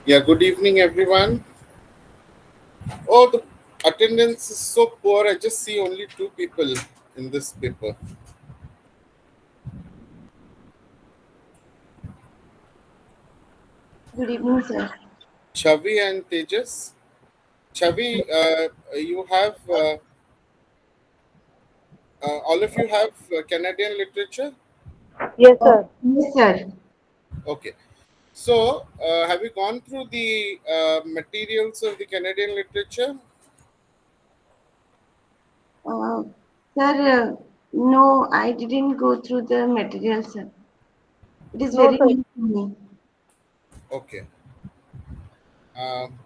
Yeah, good evening, everyone. Oh, the attendance is so poor. I just see only two people in this paper. Good evening, sir. Chavi and Tejas. Chavi, you have, all of you have Canadian literature? Yes, sir. Yes, sir. Okay. So, have you gone through the materials of the Canadian literature? Uh, sir, no, I didn't go through the material, sir. It is No, very sir. new to me. Okay. Um,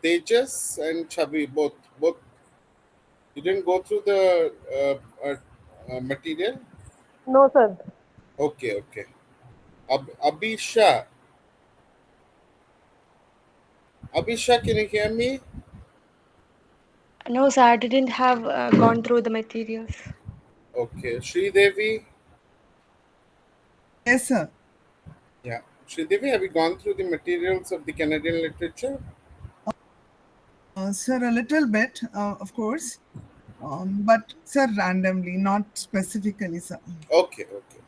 Tejas and Chavi, both. You didn't go through the material? No, sir. Okay, okay. Abisha. Abisha, can you hear me? No, sir, I didn't have gone through the materials. Okay. Devi. Yes, sir. Yeah. Devi, have you gone through the materials of the Canadian literature? Sir, a little bit, of course, but sir, randomly, not specifically, sir. Okay, okay.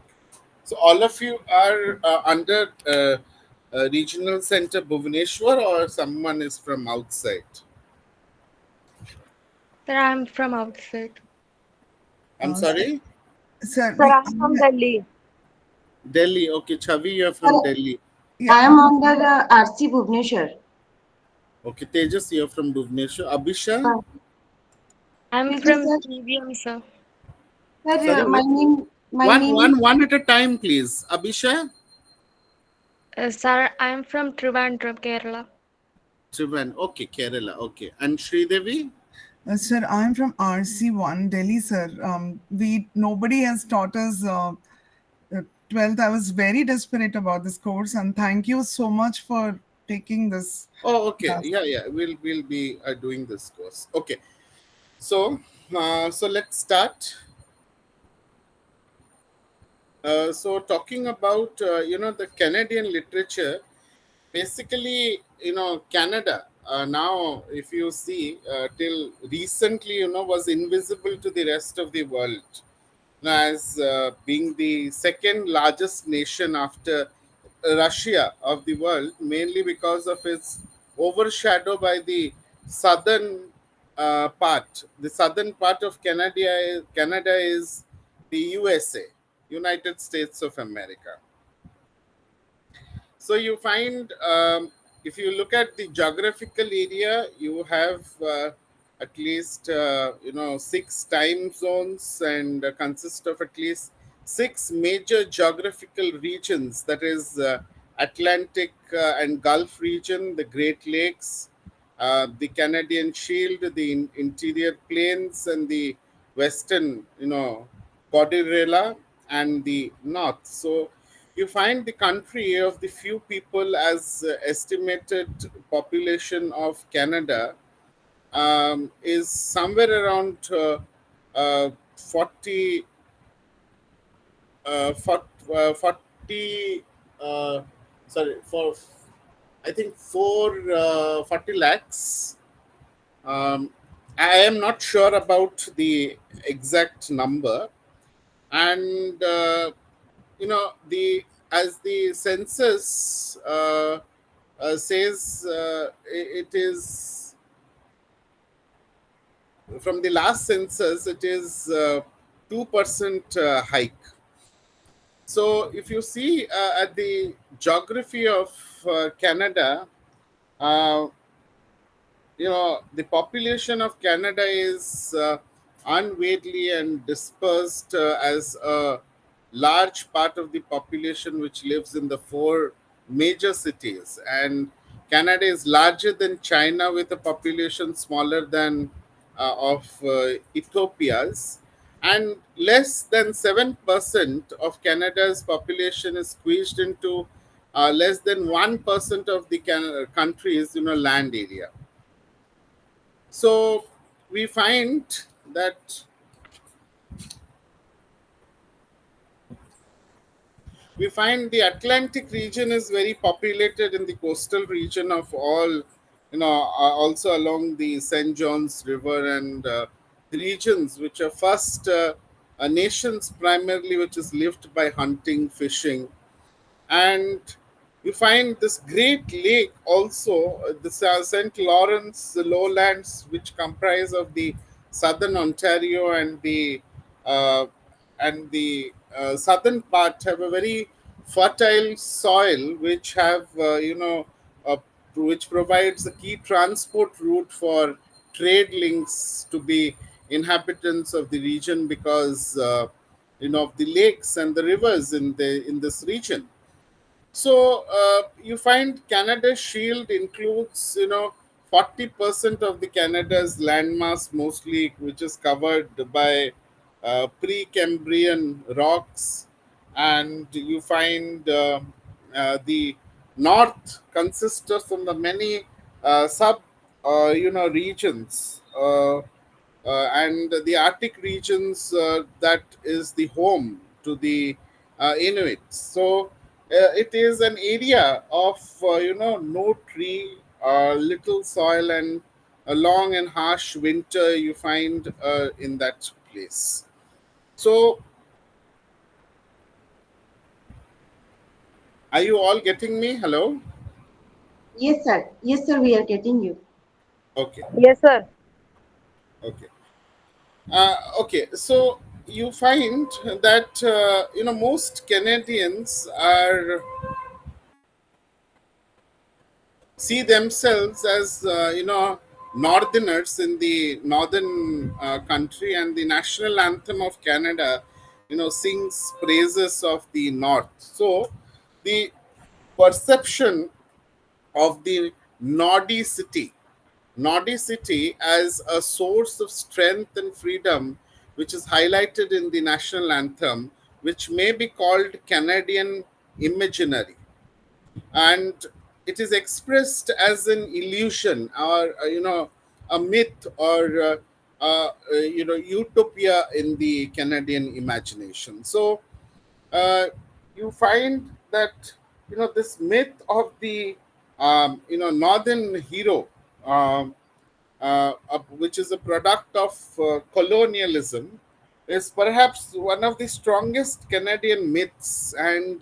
So all of you are under Regional Center Bhubaneswar or someone is from outside? Sir, I'm from outside. I'm Sir, sorry? sir, Sir, I'm from Delhi. Delhi. Okay, Chavi, you're from Sir, Delhi. yeah, I am under RC Bhubaneswar. Okay, Tejas, you're from Bhubaneswar. Abisha? I'm Excuse me, from sir. TVM, sir. Sorry, Sir, what? my name is One at a time, please. Abisha? Sir, I'm from Trivandrum, Kerala. Trivan. Okay, Kerala. Okay. And Devi. sir, I'm from RC1, Delhi, sir. We nobody has taught us 12th. I was very desperate about this course, and thank you so much for taking this Oh, okay. class. Yeah, yeah. We'll be doing this course. Okay. So let's start. So talking about the Canadian literature, basically Canada now, if you see, till recently was invisible to the rest of the world, as being the second largest nation after Russia of the world, mainly because of its overshadow by the southern part. The southern part of Canada is the USA, United States of America. So you find, if you look at the geographical area, you have at least six time zones, and consist of at least six major geographical regions. That is Atlantic and Gulf region, the Great Lakes, the Canadian Shield, the interior plains, and the western, Cordillera, and the north. So you find the country of the few people, as estimated population of Canada is somewhere around 40, 40 uh, sorry, for I think 40 lakhs. um, I am not sure about the exact number. And the as the census says, it is from the last census, it is 2% hike. So if you see at the geography of Canada, uh, the population of Canada is unwieldy and dispersed, as a large part of the population which lives in the four major cities. And Canada is larger than China, with a population smaller than of Ethiopia's. And less than 7% of Canada's population is squeezed into less than 1% of the country's land area. So we find that We find the Atlantic region is very populated in the coastal region of all, also along the St. John's River, and the regions which are first nations primarily which is lived by hunting, fishing, and you find this great lake also, the St. Lawrence lowlands, which comprise of the southern Ontario uh, and the southern part, have a very fertile soil, which have which provides a key transport route for trade links to the inhabitants of the region, because of the lakes and the rivers in this region. So you find Canada's shield includes, 40% of the Canada's landmass, mostly, which is covered by Precambrian rocks, and you find the north consists of the many sub, regions. And the Arctic regions, that is the home to the Inuits. So it is an area of no tree, little soil, and a long and harsh winter you find in that place. So are you all getting me? Hello. Yes, sir. Yes, sir. We are getting you. Okay. Yes, sir. Okay. Okay. So you find that most Canadians are see themselves as northerners in the northern country, and the national anthem of Canada sings praises of the north. So the perception of the Nordicity as a source of strength and freedom, which is highlighted in the national anthem, which may be called Canadian imaginary, and it is expressed as an illusion, or a myth, or utopia in the Canadian imagination. So you find that this myth of the northern hero, which is a product of colonialism, is perhaps one of the strongest Canadian myths. And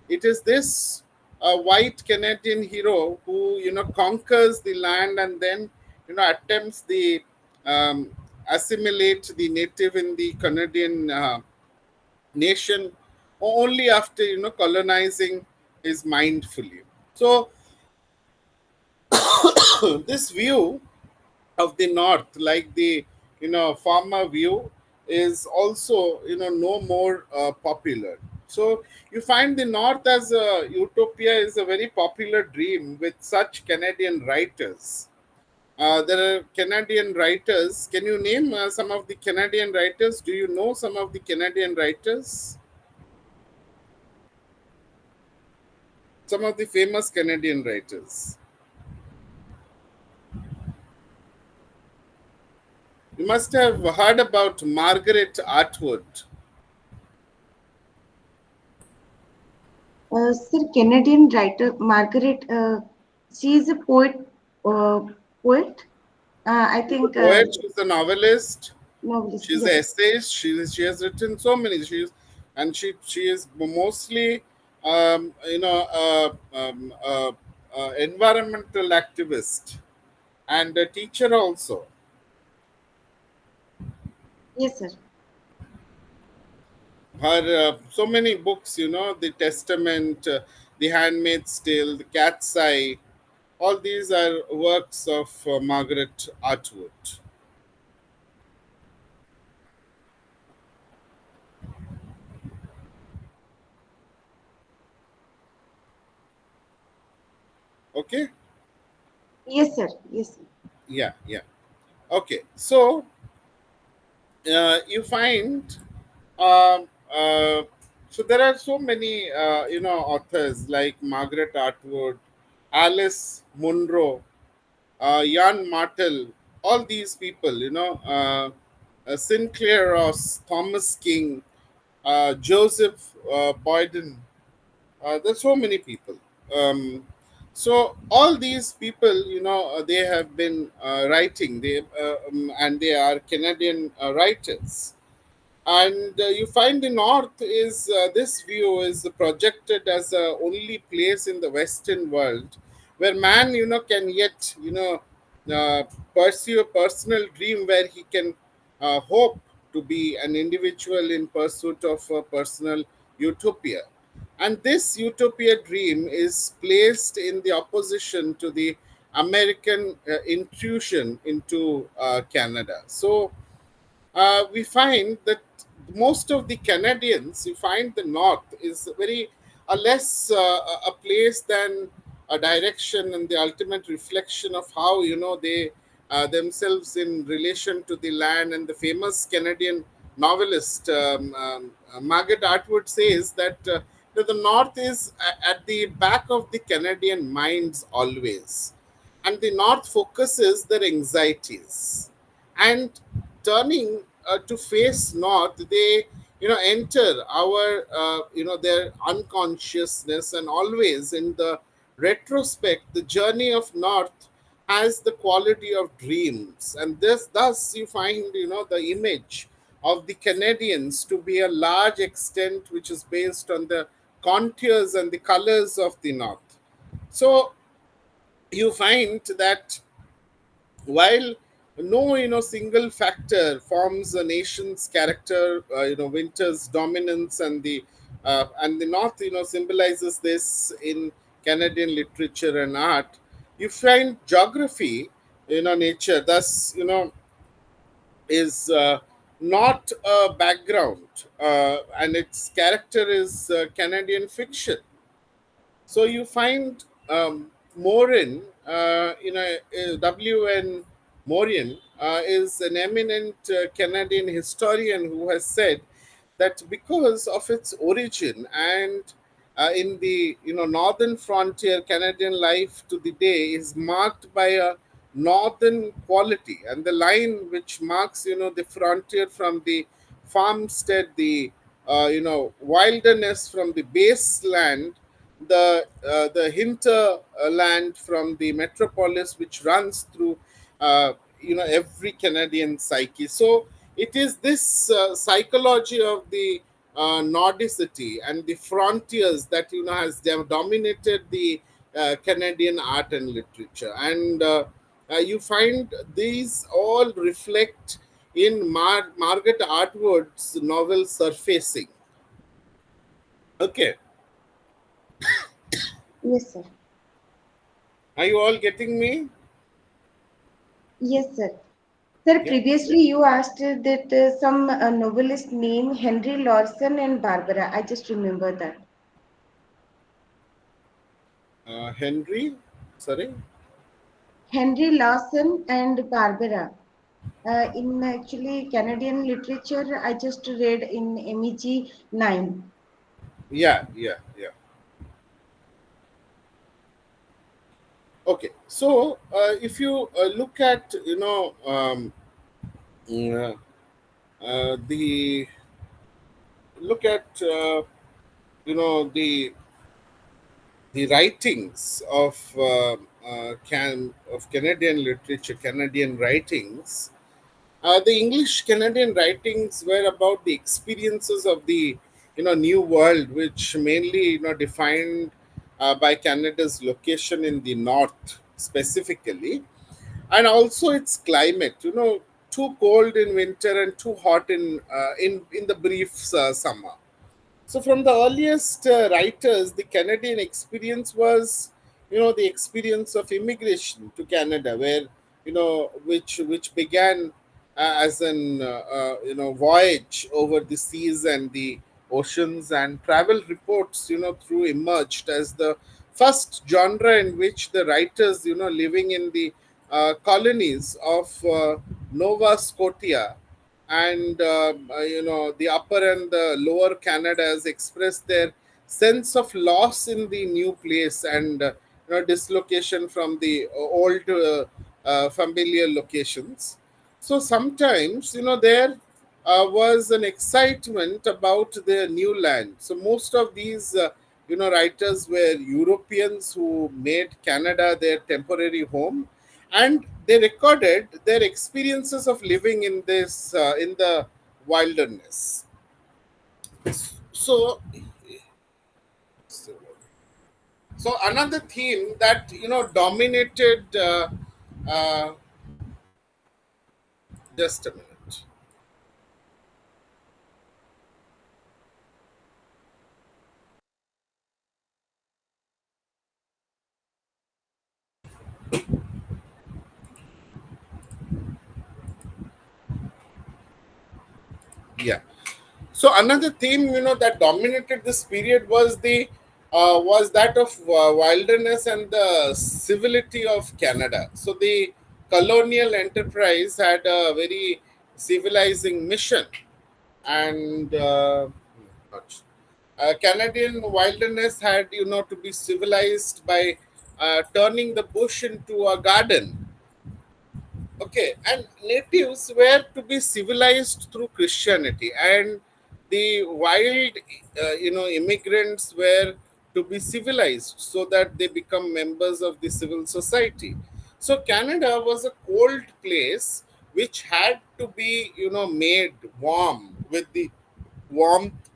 it is this white Canadian hero who conquers the land, and then attempts the um, assimilate the native in the Canadian nation, only after colonizing is mindfully. So this view of the north, like the farmer view, is also no more popular. So you find the north as a utopia is a very popular dream with such Canadian writers. There are Canadian writers. Can you name some of the Canadian writers? Do you know some of the Canadian writers? Some of the famous Canadian writers. You must have heard about Margaret Atwood. Sir, Canadian writer Margaret, she is a poet. Uh, poet. I She's a think poet, she's a novelist, novelist. she's an Yes. essayist, she has written so many. She is mostly environmental activist and a teacher also. Yes, sir. Her so many books, The Testament, The Handmaid's Tale, The Cat's Eye, all these are works of Margaret Atwood. Okay. Yes, sir. Yes, sir. Yeah, yeah. Okay, so you find um, uh, so there are so many authors like Margaret Atwood, Alice Munro, Jan Martel, all these people, Sinclair Ross, Thomas King, Joseph Boyden, There's so many people. Um, so all these people, they have been writing. And they are Canadian writers. And you find the north is this view is projected as a only place in the Western world where man, can yet, uh, pursue a personal dream where he can hope to be an individual in pursuit of a personal utopia. And this utopia dream is placed in the opposition to the American intrusion into Canada. So we find that most of the Canadians, you find the North is very less a place than a direction and the ultimate reflection of how they themselves in relation to the land. And the famous Canadian novelist Margaret Atwood says that the North is at the back of the Canadian minds always, and the North focuses their anxieties, and turning to face north, they enter our their unconsciousness. And always in the retrospect, the journey of north has the quality of dreams. And this thus you find the image of the Canadians to be a large extent which is based on the contours and the colors of the north. So you find that while no single factor forms a nation's character, winter's dominance and the north symbolizes this in Canadian literature and art. You find geography, nature thus is not a background, and its character is Canadian fiction. So you find Morin, W.N. Morin is an eminent Canadian historian who has said that because of its origin and in the northern frontier, Canadian life to the day is marked by a northern quality, and the line which marks the frontier from the farmstead, the wilderness from the baseland, the hinterland from the metropolis, which runs through every Canadian psyche. So it is this psychology of the Nordicity and the frontiers that has dominated the Canadian art and literature. And you find these all reflect in Margaret Atwood's novel Surfacing. Okay, Yes, sir. are you all getting me? Yes, sir. Sir, Yeah. previously you asked that some novelist name Henry Lawson and Barbara. I just remember that. Henry, sorry. Henry Lawson and Barbara. In actually Canadian literature, I just read in MEG 9. Yeah, yeah, yeah. Okay, so if you look at uh, the look at the writings of Canadian literature, Canadian writings. The English Canadian writings were about the experiences of the New World, which mainly defined by Canada's location in the north specifically, and also its climate. Too cold in winter and too hot in the brief summer. So, from the earliest writers, the Canadian experience was, the experience of immigration to Canada, where which began as an voyage over the seas and the oceans, and travel reports through emerged as the first genre in which the writers living in the colonies of Nova Scotia and the upper and the lower Canadas express their sense of loss in the new place and dislocation from the old familiar locations. So sometimes there was an excitement about the new land. So most of these writers were Europeans who made Canada their temporary home, and they recorded their experiences of living in this in the wilderness. So, so another theme that dominated. Just a minute. Yeah. So another theme, that dominated this period was that of wilderness and the civility of Canada. So the colonial enterprise had a very civilizing mission, and Canadian wilderness had, to be civilized by turning the bush into a garden. Okay, and natives were to be civilized through Christianity, and the wild, immigrants were to be civilized so that they become members of the civil society. So Canada was a cold place which had to be, made warm with the warmth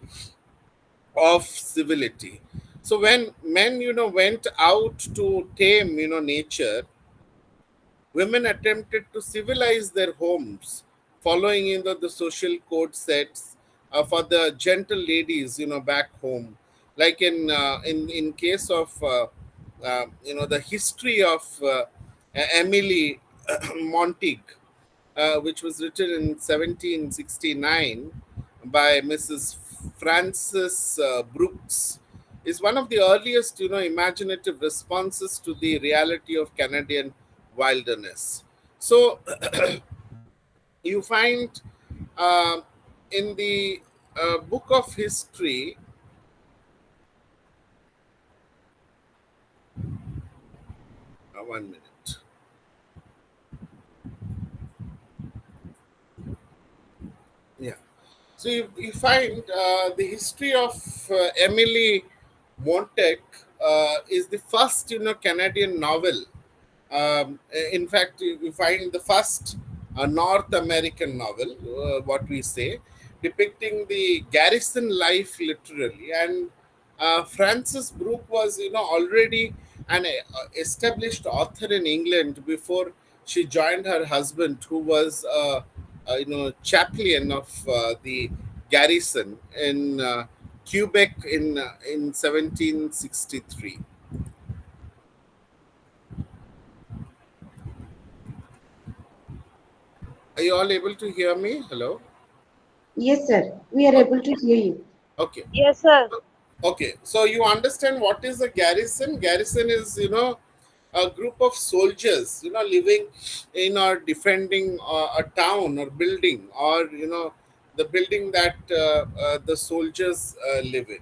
of civility. So when men, went out to tame, nature, women attempted to civilize their homes, following the social code sets for the gentle ladies, back home. Like in case of the history of Emily Montague, which was written in 1769 by Mrs. Frances Brooks, is one of the earliest, imaginative responses to the reality of Canadian wilderness. So you find uh, in the book of history, 1 minute. Yeah. So you find the history of Emily Montague is the first, Canadian novel. In fact, you find the first North American novel, what we say, depicting the garrison life literally. And Frances Brooke was, already an established author in England before she joined her husband, who was chaplain of the garrison in Quebec in 1763. Are you all able to hear me? Hello. Yes, sir. We are able to hear you. Okay. Yes, sir. Okay. So you understand what is a garrison? Garrison is, a group of soldiers, living in or defending a town or building, or, the building that the soldiers live in.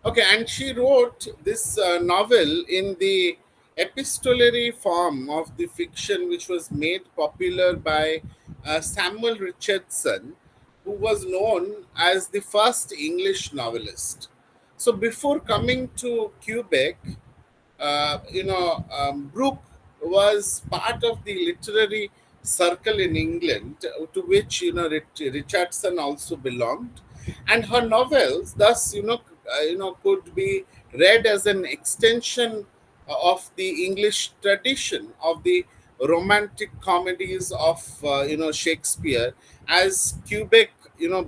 Okay, and she wrote this novel in the epistolary form of the fiction, which was made popular by Samuel Richardson, who was known as the first English novelist. So before coming to Quebec, Brooke was part of the literary circle in England, to which Richardson also belonged, and her novels, thus, could be read as an extension of the English tradition of the romantic comedies of Shakespeare, as Quebec,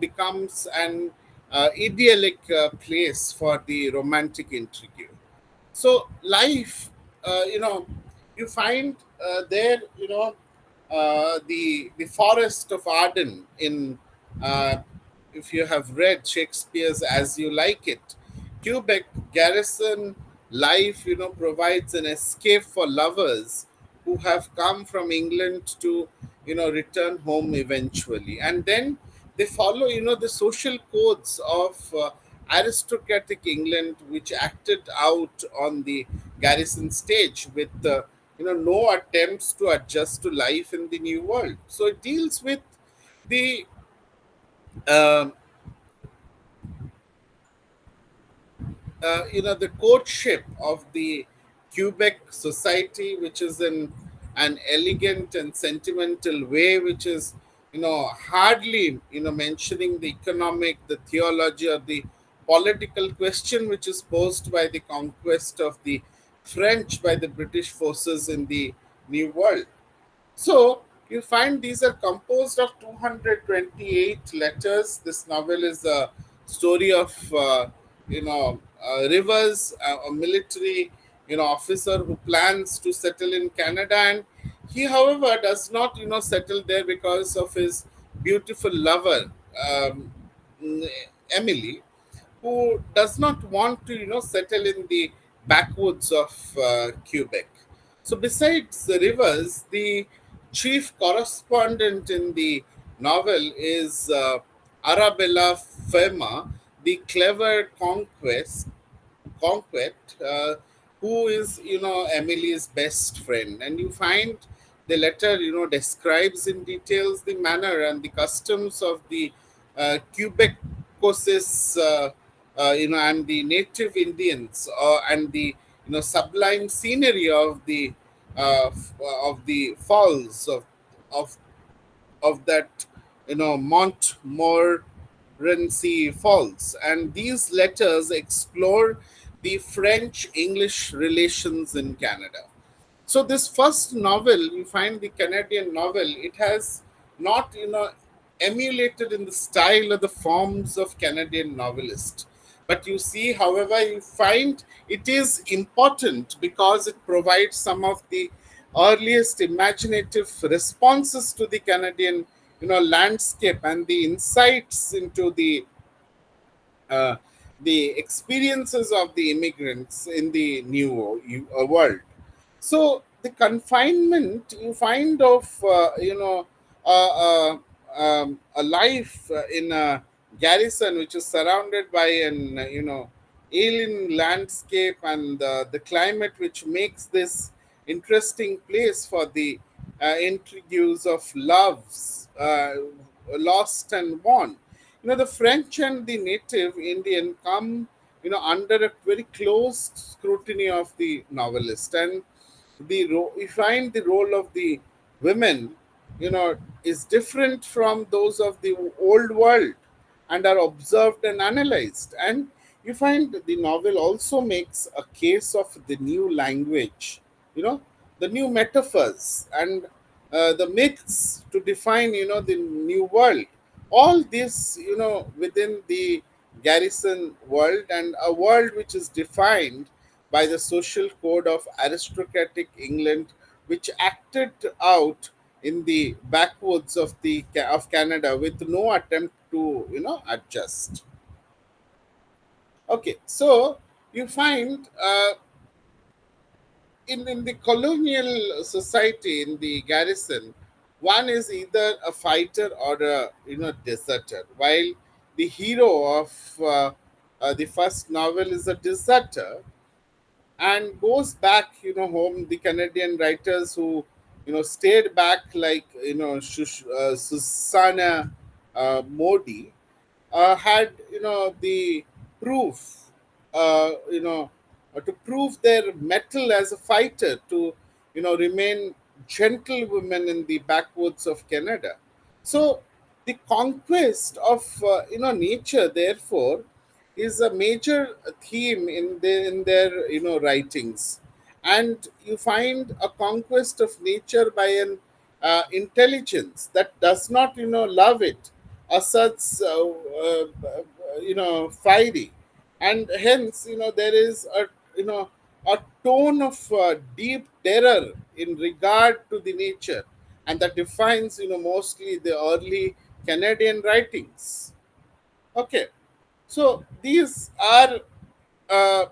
becomes an idyllic place for the romantic intrigue. So life, you find there, the forest of Arden in, uh, if you have read Shakespeare's As You Like It, Quebec garrison life, provides an escape for lovers who have come from England to, return home eventually. And then they follow, the social codes of aristocratic England, which acted out on the garrison stage with, no attempts to adjust to life in the new world. So it deals with the um the courtship of the Quebec society, which is in an elegant and sentimental way, which is hardly mentioning the economic, the theology, or the political question which is posed by the conquest of the French by the British forces in the New World. So you find these are composed of 228 letters. This novel is a story of Rivers, a military officer who plans to settle in Canada, and he, however, does not settle there because of his beautiful lover, um, Emily, who does not want to settle in the backwoods of Quebec. So besides the Rivers, the chief correspondent in the novel is Arabella Ferma, the clever conquest, who is Emily's best friend, and you find the letter describes in details the manner and the customs of the Quebecois, and the native Indians, and the sublime scenery of the falls of that Montmorency Falls. And these letters explore the French English relations in Canada. So this first novel, you find the Canadian novel, it has not emulated in the style or the forms of Canadian novelist. But you see, however, you find it is important because it provides some of the earliest imaginative responses to the Canadian landscape and the insights into uh, the experiences of the immigrants in the new world. So the confinement you find of a life in a garrison which is surrounded by an alien landscape, and the climate which makes this interesting place for the intrigues of loves lost and won. The French and the native Indian come under a very close scrutiny of the novelist, and we find the role of the women is different from those of the old world and are observed and analyzed. And you find the novel also makes a case of the new language, you know the new metaphors, and the myths to define the new world. All this within the garrison world, and a world which is defined by the social code of aristocratic England, which acted out in the backwoods of Canada with no attempt to adjust. Okay, so you find in the colonial society in the garrison, one is either a fighter or a deserter, while the hero of the first novel is a deserter and goes back home. The Canadian writers who stayed back, like Susanna Modi, had the proof, to prove their mettle as a fighter, to remain gentlewomen in the backwoods of Canada. So the conquest of nature, therefore, is a major theme in their writings. And you find a conquest of nature by an intelligence that does not love it, asserts fiery, and hence there is a tone of deep terror in regard to the nature, and that defines mostly the early Canadian writings. Okay, so uh,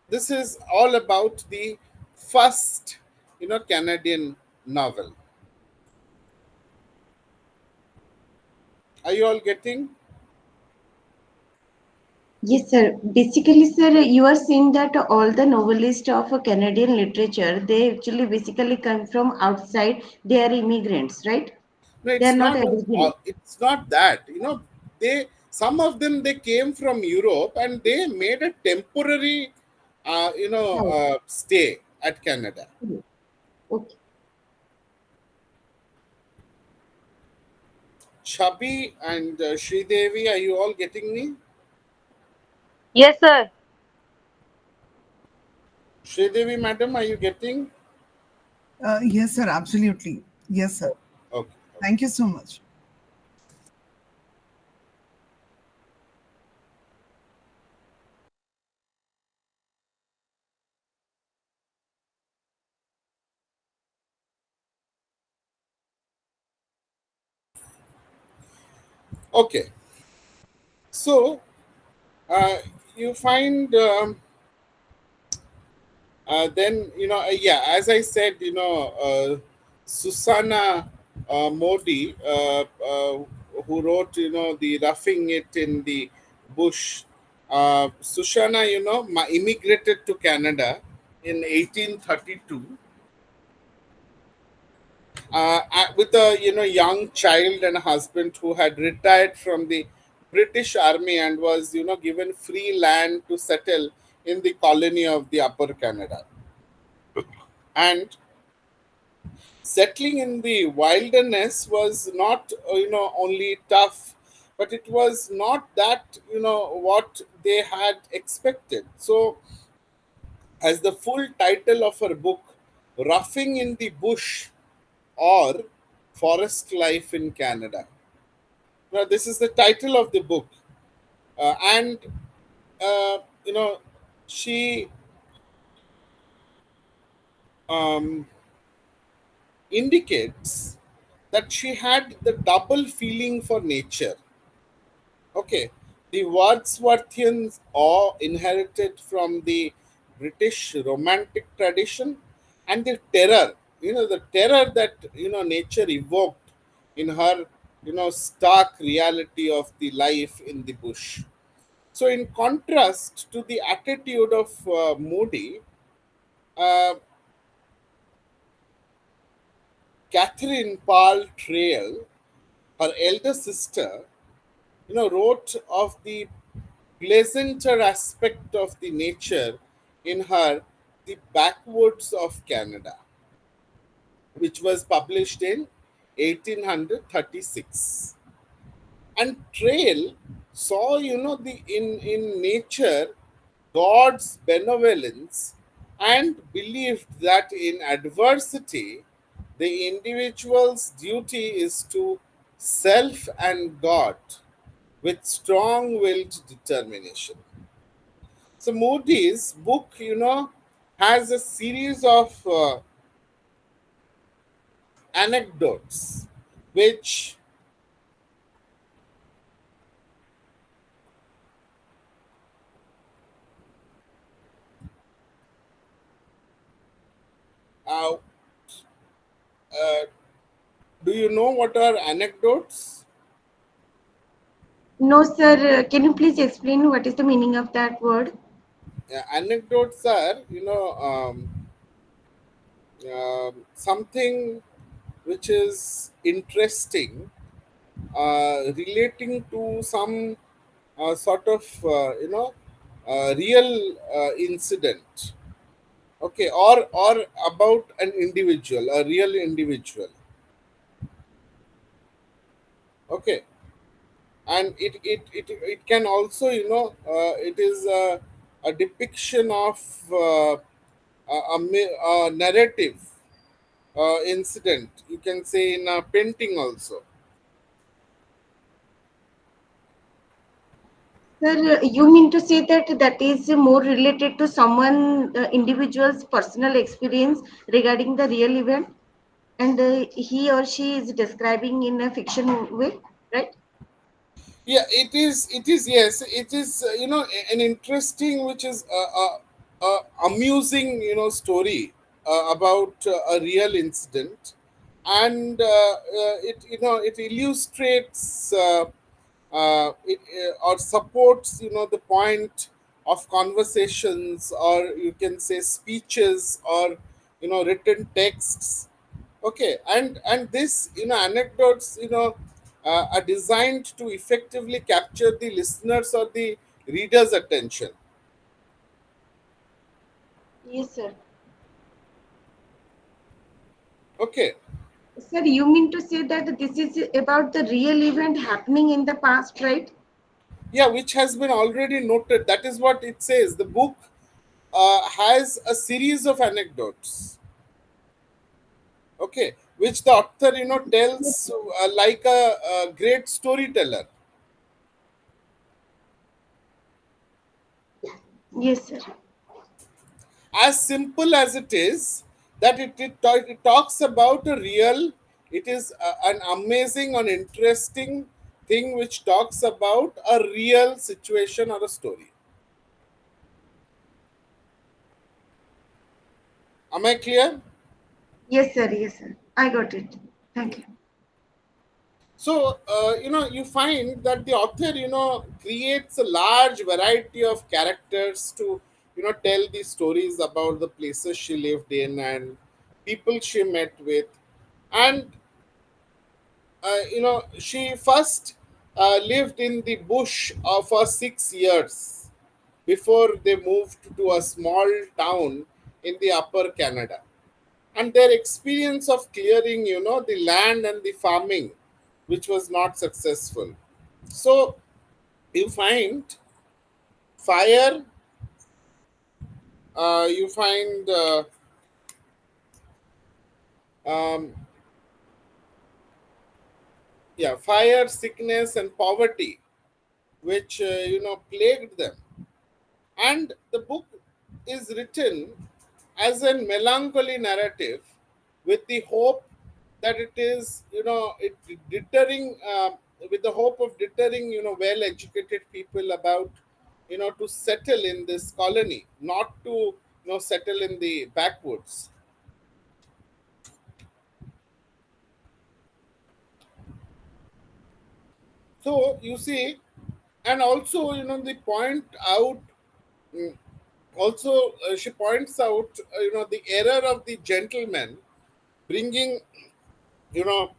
this is all about the first Canadian novel. Are you all getting? Yes, sir. Basically, sir, you are saying that all the novelists of Canadian literature, they actually basically come from outside. They are immigrants, right? No, They are it's not not. aboriginal. It's not that. They Some of them, they came from Europe and they made a temporary Right. stay at Canada. Okay. Chubby and Sridevi, are you all getting me? Yes, sir. Sridevi madam, are you getting? Yes, sir, absolutely. Yes, sir. Okay. Thank you so much. Okay. So uh, you find then yeah, as I said, Susanna Modi, who wrote the Roughing It in the Bush. Susanna, immigrated to Canada in 1832 with a young child and a husband who had retired from the British Army and was given free land to settle in the colony of the Upper Canada. And settling in the wilderness was not only tough, but it was not that what they had expected. So, as the full title of her book, Roughing in the Bush or Forest Life in Canada. Now, this is the title of the book. And, you know, she um, indicates that she had the double feeling for nature. Okay, the Wordsworthian awe inherited from the British Romantic tradition, and the terror, the terror that nature evoked in her, stark reality of the life in the bush. So, in contrast to the attitude of Moody, uh, Catherine Paul Trail, her elder sister, wrote of the pleasanter aspect of the nature in her The Backwoods of Canada, which was published in 1836. And Trail saw, the in nature God's benevolence and believed that in adversity the individual's duty is to self and God with strong willed determination. So Moody's book, has a series of anecdotes which uh, uh, do you know what are anecdotes? No, sir. Can you please explain what is the meaning of that word? Anecdotes are, something which is interesting, relating to some sort of, real incident. Okay, or about an individual, a real individual. Okay, and it can also it is a depiction of a narrative incident, you can say, in a painting also. Sir, you mean to say that that is more related to someone individual's personal experience regarding the real event, and he or she is describing in a fiction way, right? Yeah, it is, yes, it is, an interesting, which is amusing story about a real incident. And it it illustrates or supports the point of conversations, or you can say speeches, or written texts. Okay, and this anecdotes are designed to effectively capture the listeners or the reader's attention. Yes, sir. Okay. Sir, you mean to say that this is about the real event happening in the past, right? Yeah, which has been already noted. That is what it says. The book has a series of anecdotes, okay, which the author tells like a great storyteller. Yes, sir. As simple as it is, that it talks about a real, it is an amazing and interesting thing which talks about a real situation or a story. Am I clear? Yes, sir. Yes, sir. I got it. Thank you. So, you find that the author, creates a large variety of characters to, tell the stories about the places she lived in and people she met with. And, she first lived in the bush for 6 years before they moved to a small town in the upper Canada. And their experience of clearing the land and the farming, which was not successful. So you find fire, you find um, yeah, fire, sickness and poverty, which plagued them. And the book is written as a melancholy narrative with the hope that it is it deterring with the hope of deterring well educated people about to settle in this colony, not to settle in the backwoods. So you see, and also they point out, mm, also she points out the error of the gentleman bringing you know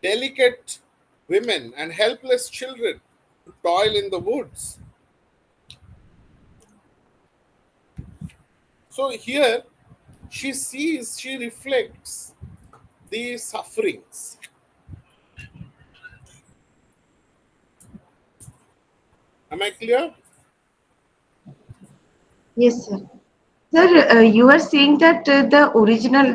delicate women and helpless children to toil in the woods. So here she reflects the sufferings. Am I clear? Yes, sir. Sir, you are saying that the original,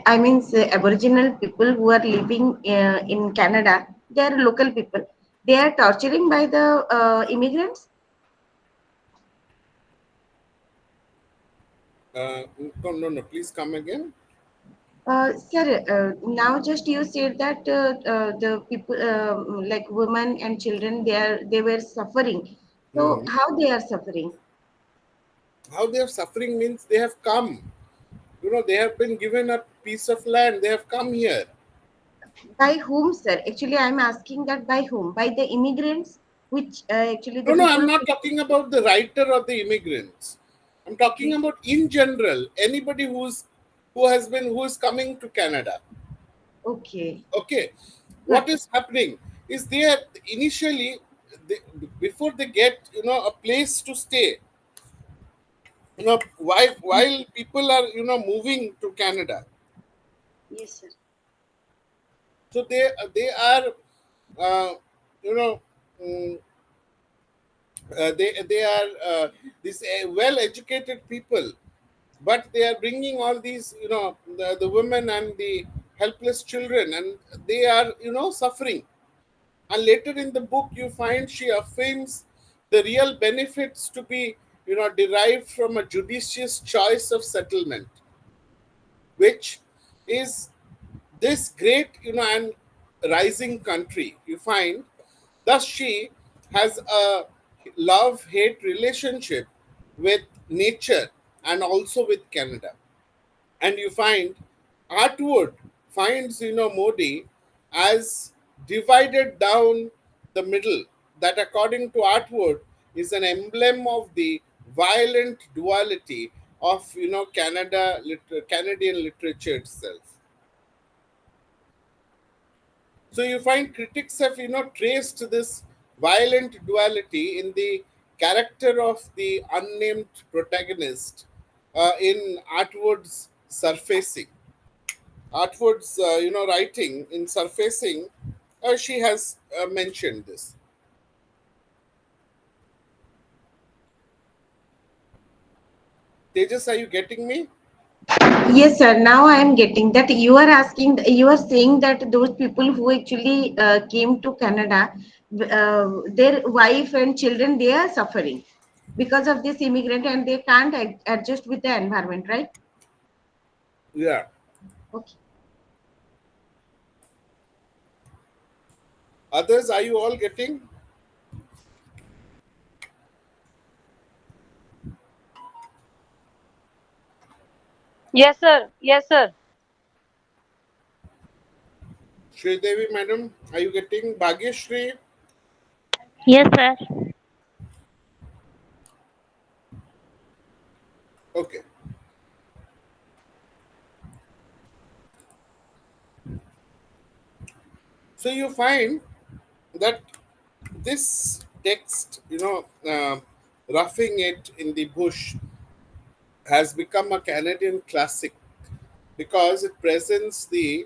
I mean, Aboriginal people who are living in Canada, they are local people. They are torturing by the immigrants. No, no, no. Please come again. Sir, now just you said that the people, like women and children, they were suffering. So Mhm. how they are suffering? How they are suffering means they have come. They have been given a piece of land. They have come here. By whom, sir? Actually, I'm asking that by whom? By the immigrants, which actually No, the no, people. I'm not talking about the writer or the immigrants. I'm talking Okay, about in general anybody who is coming to Canada. okay, Okay, what got it. is happening is they are initially they, before they get a place to stay. While people are moving to Canada, Yes, sir. so they are uh, you know. mm, they are these well educated people, but they are bringing all these the women and the helpless children, and they are suffering. And later in the book you find she affirms the real benefits to be derived from a judicious choice of settlement, which is this great and rising country. You find thus she has a love hate relationship with nature and also with Canada. And you find Artwood finds Modi as divided down the middle, that according to Artwood is an emblem of the violent duality of Canadian literature itself. So you find critics have traced this violent duality in the character of the unnamed protagonist in Atwood's writing in Surfacing. She has mentioned this. Tejas, are you getting me? Yes, sir. Now I am getting that you are asking, you are saying that those people who actually came to Canada, their wife and children, they are suffering because of this immigrant and they can't adjust with the environment, right? Yeah. Okay. Others, are you all getting? Yes, sir. Yes, sir. Shri Devi, madam, are you getting? Bhagyashri? Yes, sir. Okay. So you find that this text, roughing it in the bush, has become a Canadian classic because it presents the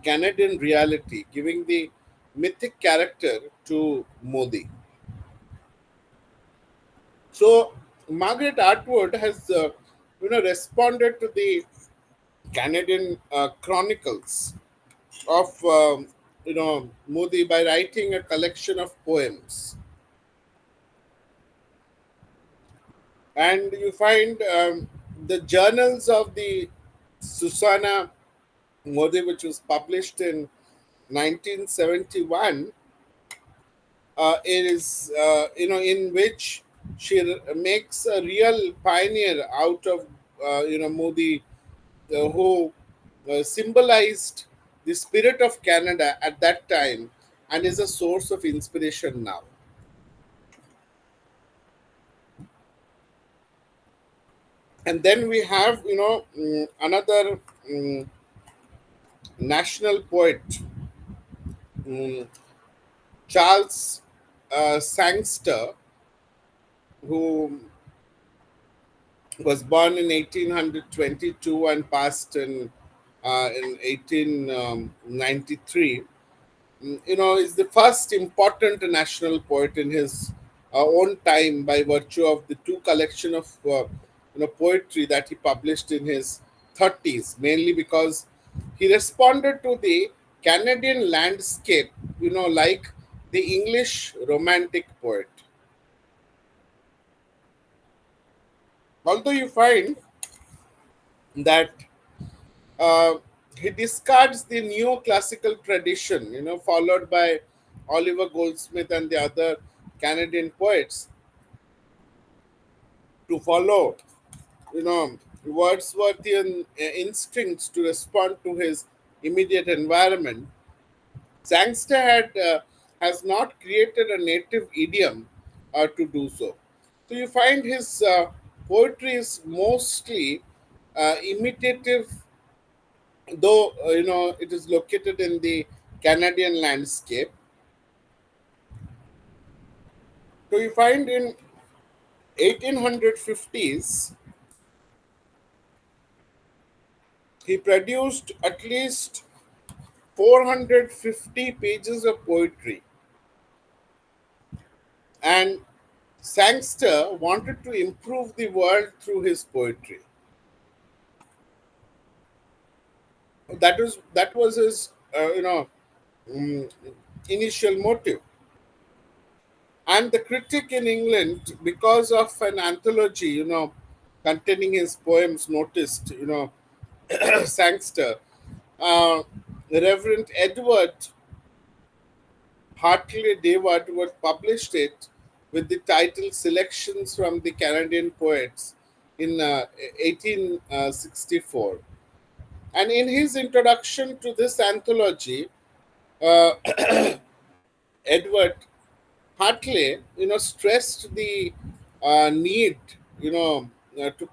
Canadian reality, giving the mythic character to Modi. So Margaret Atwood has, responded to the Canadian chronicles of, Modi by writing a collection of poems, and you find the journals of the Susanna Modi, which was published in 1971. It is in which she makes a real pioneer out of Modi, who symbolized the spirit of Canada at that time and is a source of inspiration now. And then we have another national poet, mm, Charles Sangster, who was born in 1822 and passed in 1893. Is the first important national poet in his own time by virtue of the two collection of poetry that he published in his 30s, mainly because he responded to the Canadian landscape, like the English romantic poet. Although you find that uh, he discards the neoclassical tradition, followed by Oliver Goldsmith and the other Canadian poets to follow, Wordsworthian instincts to respond to his immediate environment. Sangster has not created a native idiom to do so. So you find his poetry is mostly imitative, though it is located in the Canadian landscape. So you find in 1850s he produced at least 450 pages of poetry, and Sangster wanted to improve the world through his poetry. That was his mm, initial motive. And the critic in England, because of an anthology, containing his poems, noticed, Sangster. Uh, Reverend Edward Hartley Dewar was published it with the title Selections from the Canadian Poets in 1864. And in his introduction to this anthology, uh, Edward Hartley, stressed the need, to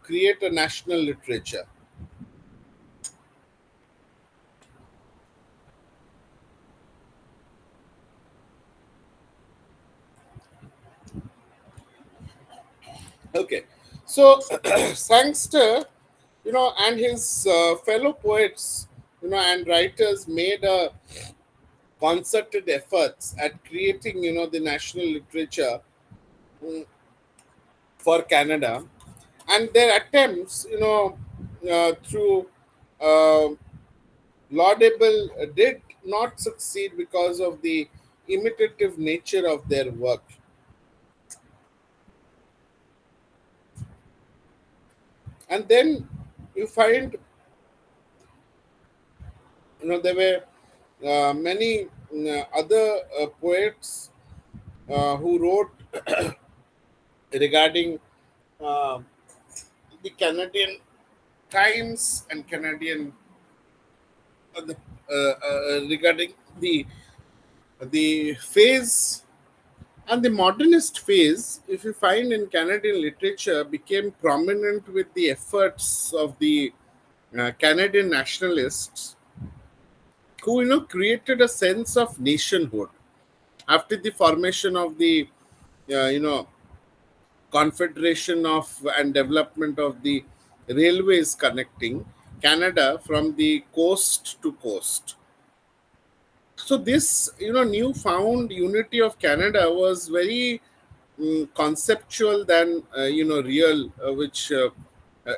create a national literature. Okay, so Sangster, and his fellow poets, and writers made a concerted efforts at creating, the national literature mm, for Canada, and their attempts, through uh, laudable, did not succeed because of the imitative nature of their work. And then you find, there were many other poets who wrote regarding uh, the Canadian times and Canadian the, regarding the phase and the modernist phase. If you find in Canadian literature, became prominent with the efforts of the Canadian nationalists who created a sense of nationhood after the formation of the you know confederation of and development of the railways connecting Canada from the coast to coast. So this newfound unity of Canada was very conceptual than real, which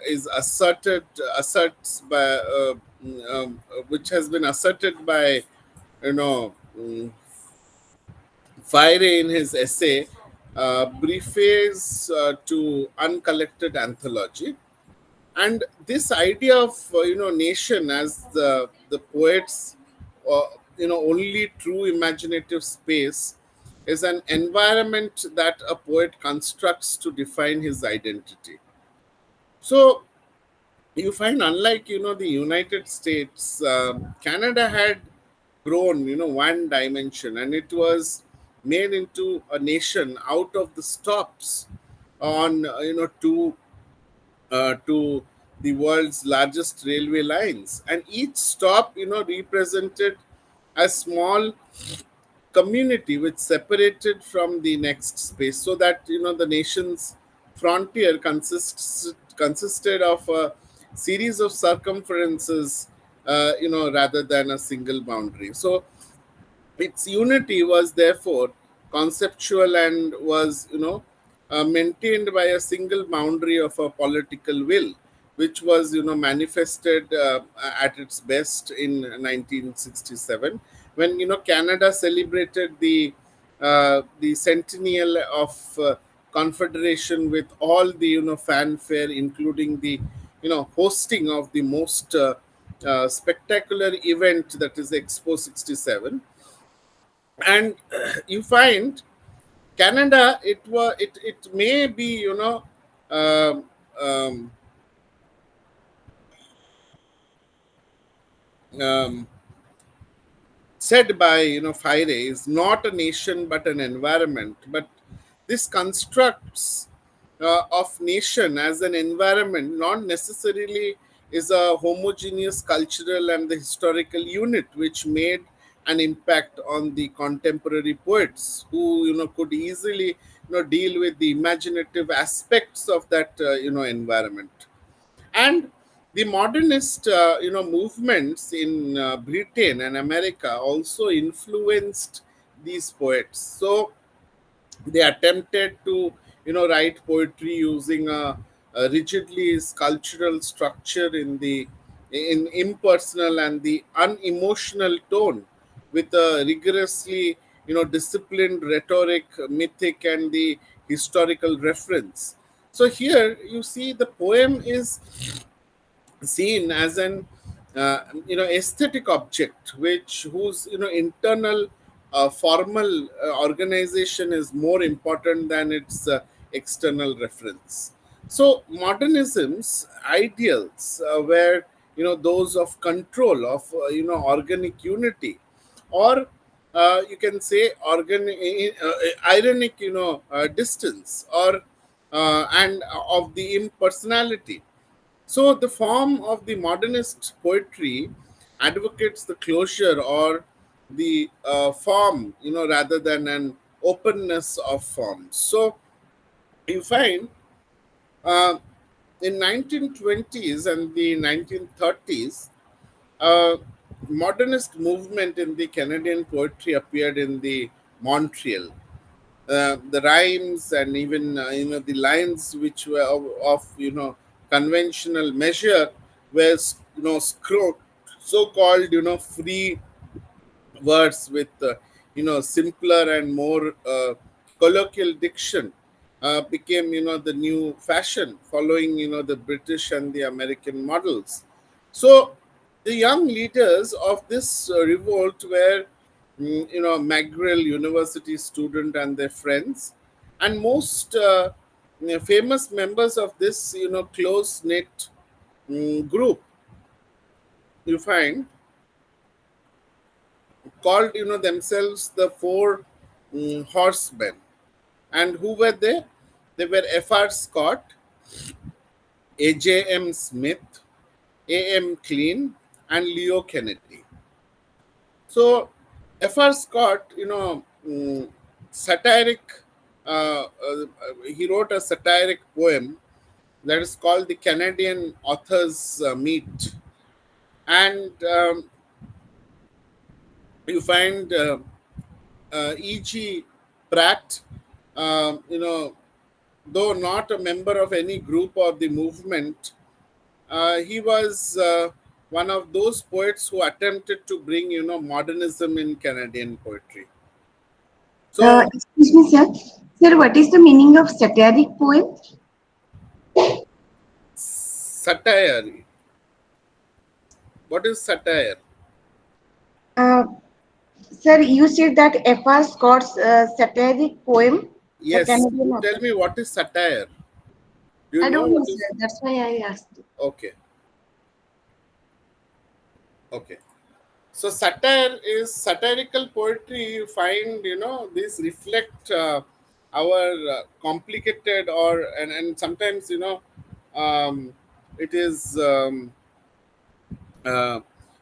is asserts by which has been asserted by you know mm, Fire in his essay, Preface to Uncollected Anthology. And this idea of nation as the poet's only true imaginative space is an environment that a poet constructs to define his identity. So you find, unlike the United States, Canada had grown one dimension, and it was made into a nation out of the stops on to the world's largest railway lines, and each stop represented a small community which separated from the next space, so that the nation's frontier consisted of a series of circumferences, rather than a single boundary. So its unity was therefore conceptual and was, maintained by a single boundary of a political will, which was, manifested at its best in 1967, when Canada celebrated the centennial of Confederation with all the fanfare, including the hosting of the most spectacular event, that is Expo 67. And you find Canada, it may be um, um, um, said by Fire is not a nation but an environment. But this constructs of nation as an environment not necessarily is a homogeneous cultural and the historical unit which made an impact on the contemporary poets who could easily deal with the imaginative aspects of that environment. And the modernist movements in Britain and America also influenced these poets. So they attempted to write poetry using a rigidly sculptural structure in impersonal and the unemotional tone, with a rigorously disciplined rhetoric, mythic, and the historical reference. So here you see the poem is seen as an aesthetic object which whose internal formal organization is more important than its external reference. So modernism's ideals were those of control of organic unity, or you can say ironic distance, or and of the impersonality. So, the form of the modernist poetry advocates the closure or the form, rather than an openness of forms. So, you find Uh, in 1920s and the 1930s, a modernist movement in the Canadian poetry appeared in the Montreal. The rhymes and even the lines which were of conventional measure were so called free words with simpler and more colloquial diction became the new fashion following the British and the American models. So the young leaders of this revolt were McGill University student and their friends, and most famous members of this close knit group you find called themselves the four horsemen. And who were they? They were F.R. Scott, A.J.M. Smith, A.M. Clean, and Leo Kennedy. So F.R. Scott, satiric, he wrote a satiric poem that is called the Canadian Authors Meet. And you find E.G. Pratt, though not a member of any group or the movement, he was one of those poets who attempted to bring, modernism in Canadian poetry. So, Excuse me, sir. Sir, what is the meaning of satiric poem? satire. What is satire? Uh, Sir, you said that F.R. Scott's satiric poem, the Yes, Canadian you tell author. me what is satire. Do you I know don't know, what is? sir. That's why I asked. Okay, okay. So satire is satirical poetry. You find these reflect our complicated and sometimes it is uh,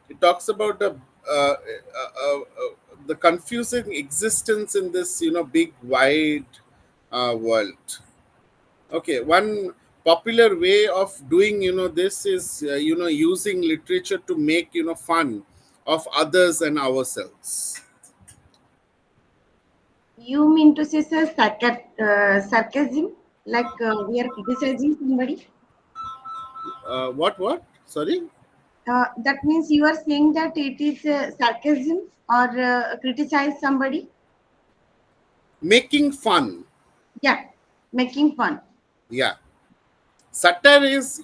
it talks about the confusing existence in this big wide world. Okay, one popular way of doing this is using literature to make fun of others and ourselves. You mean to say, sir, sarcasm? Like we are criticizing somebody? What? Sorry. That means you are saying that it is sarcasm or criticize somebody? Making fun. Yeah, making fun. Yeah, satire is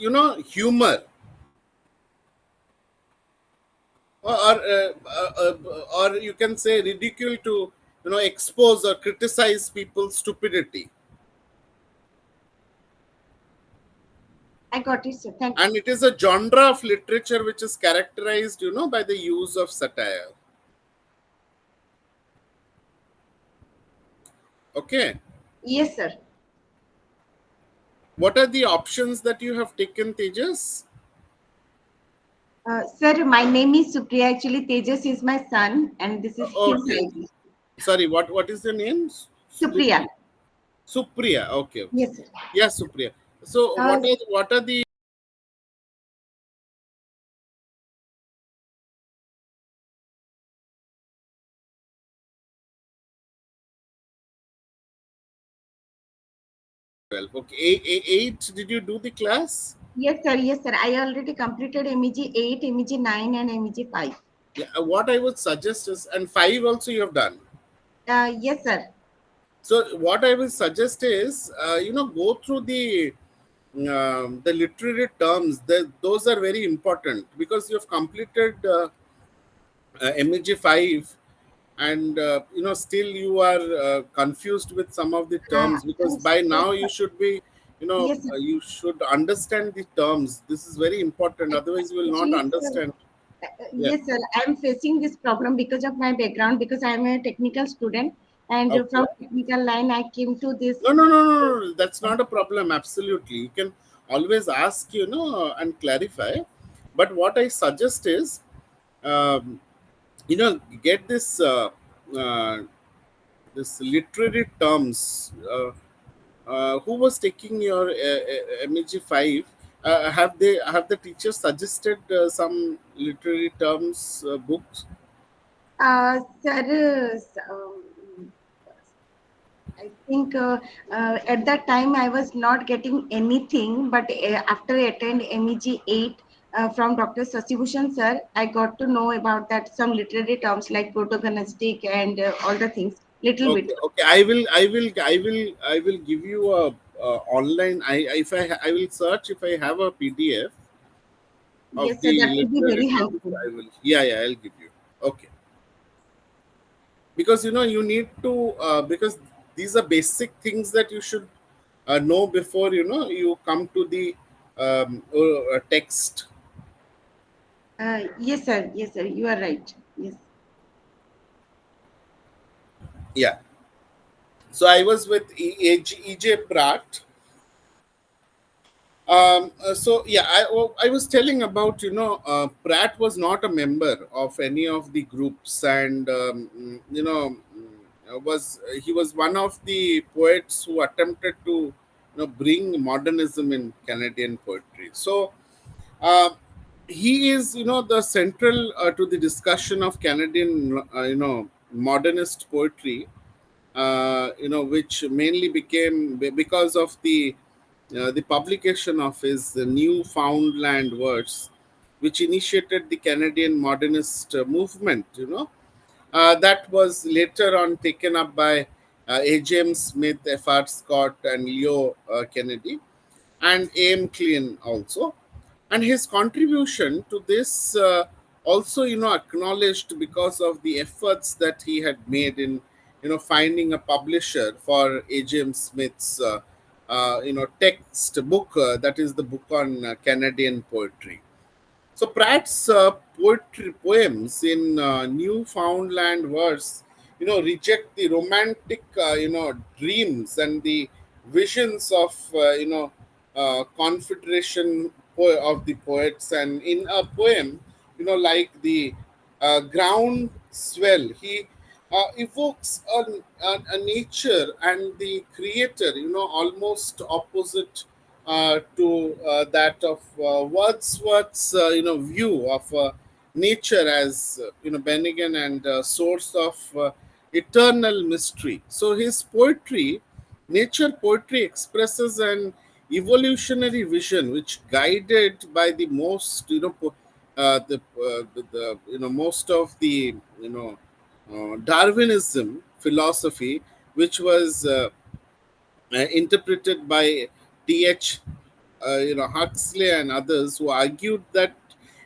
humor, or you can say ridicule to expose or criticize people's stupidity. I got it, sir. Thank you. And it is a genre of literature which is characterized by the use of satire. Okay, Yes, sir. what are the options that you have taken, Tejas? Sir, my name is Supriya. Actually, Tejas is my son, and this is his Okay, ID. sorry, what is your name? Supriya. Supriya. Okay, okay. Yes, sir. Yeah, Supriya. So Uh, what are the 12? Okay, eight. Did you do the class? yes, sir. Yes, sir. I already completed MEG 8, MEG 9, and MEG 5. Yeah. What I would suggest is, and five also you have done. Yes, sir. So what I will suggest is, go through the literary terms. Those are very important because you have completed MEG 5, and still you are confused with some of the terms, because by Yes, now you sir. should be Yes, sir. you should understand the terms. This is very important, otherwise you will not Actually, sir, understand. Yeah. yes, sir. I'm facing this problem because of my background, because I'm a technical student, and Okay. from technical line, I came to this. No, no, no, no, no. That's not a problem. Absolutely. You can always ask, and clarify. But what I suggest is, um, get uh, this literary terms. who was taking your MEG 5? Have the teachers suggested some literary terms books? Sir, I think at that time I was not getting anything, but after I attend MEG 8 from Dr. Sasibhushan sir, I got to know about that some literary terms like protagonistic and all the things, little bit. Okay, okay. I will give you a online. I will search if I have a PDF of Yes, sir, the that will be literary very terms. helpful. I will. Yeah, yeah. I'll give you. Okay, because you need to because these are basic things that you should know before you come to the text. Yes, sir, you are right. Yes. Yeah. So I was with EJ Pratt. So yeah, I was telling about Pratt was not a member of any of the groups, and was he was one of the poets who attempted to bring modernism in Canadian poetry. So uh, he is the central to the discussion of Canadian modernist poetry, which mainly became because of the publication of his Newfoundland Words, which initiated the Canadian modernist movement. That was later on taken up by A. James Smith, F.R. Scott, and Leo Kennedy, and A.M. Klein also. And his contribution to this also acknowledged because of the efforts that he had made in finding a publisher for A. James Smith's text book, that is the book on Canadian poetry. So Pratt's poetry poems in Newfoundland verse, reject the romantic, dreams and the visions of, confederation of the poets. And in a poem, like the ground swell, he evokes a nature and the creator, almost opposite to that of Wordsworth's view of nature as benign and source of eternal mystery. So his poetry, nature poetry, expresses an evolutionary vision which guided by the most the most of the Darwinism philosophy, which was interpreted by T.H. Huxley and others, who argued that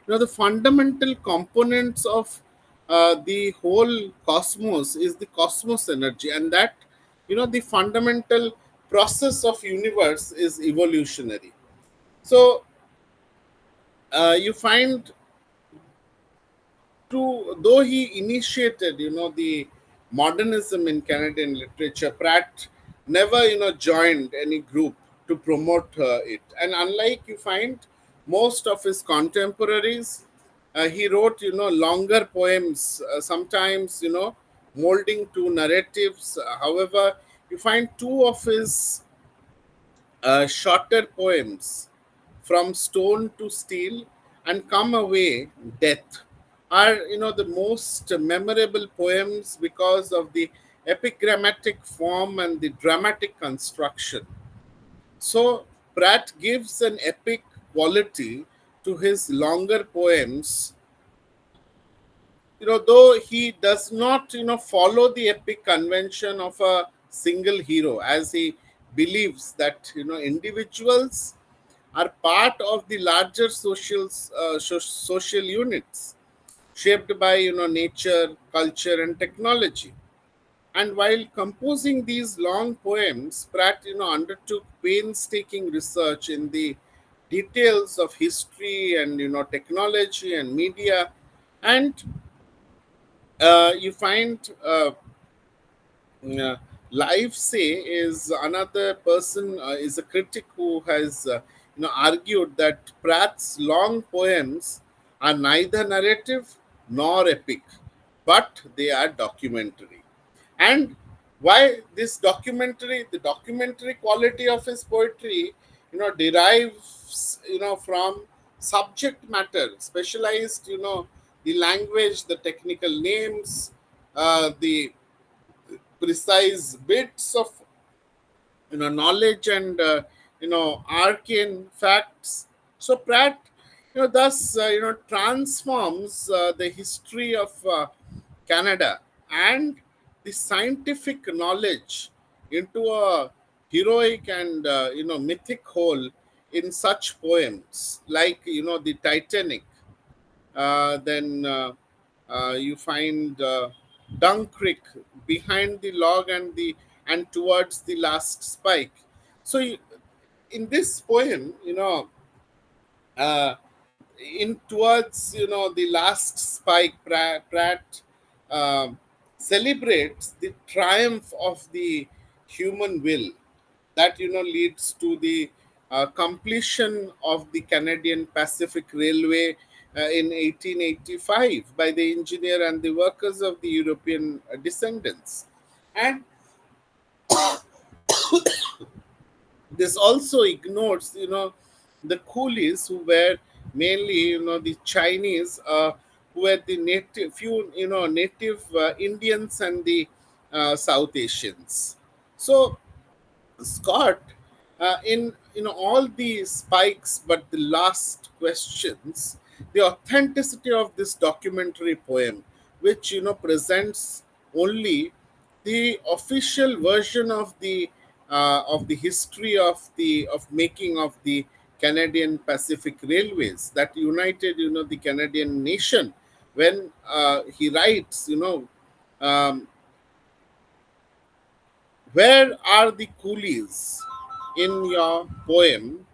the fundamental components of the whole cosmos is the cosmos energy, and that the fundamental process of universe is evolutionary. So you find, to though he initiated the modernism in Canadian literature, Pratt never joined any group to promote it. And unlike, you find, most of his contemporaries, he wrote longer poems, sometimes molding to narratives. However, you find two of his shorter poems, From Stone to Steel and Come Away Death, are the most memorable poems because of the epigrammatic form and the dramatic construction. So Pratt gives an epic quality to his longer poems, though he does not follow the epic convention of a single hero, as he believes that individuals are part of the larger social units shaped by nature, culture, and technology. And while composing these long poems, Pratt undertook painstaking research in the details of history and technology and media. And you find uh, Livesay is another person, is a critic who has argued that Pratt's long poems are neither narrative nor epic, but they are documentary. And Why this documentary, the documentary quality of his poetry, derives, from subject matter, specialized, the language, the technical names, the precise bits of knowledge, and arcane facts. So Pratt, thus transforms the history of Canada and the scientific knowledge into a heroic and mythic whole in such poems like the Titanic. Then you find Dunkirk, behind the log and towards the last spike. So in this poem, uh, in towards the last spike, Pratt celebrates the triumph of the human will that leads to the completion of the Canadian Pacific Railway in 1885 by the engineer and the workers of the European descendants. And this also ignores the coolies, who were mainly the Chinese, who were the native few native Indians and the South Asians. So Scott, in all the spikes, but the last questions, the authenticity of this documentary poem, which presents only the official version of the history of making of the Canadian Pacific Railways that united the Canadian nation. When he writes, um, where are the coolies in your poem?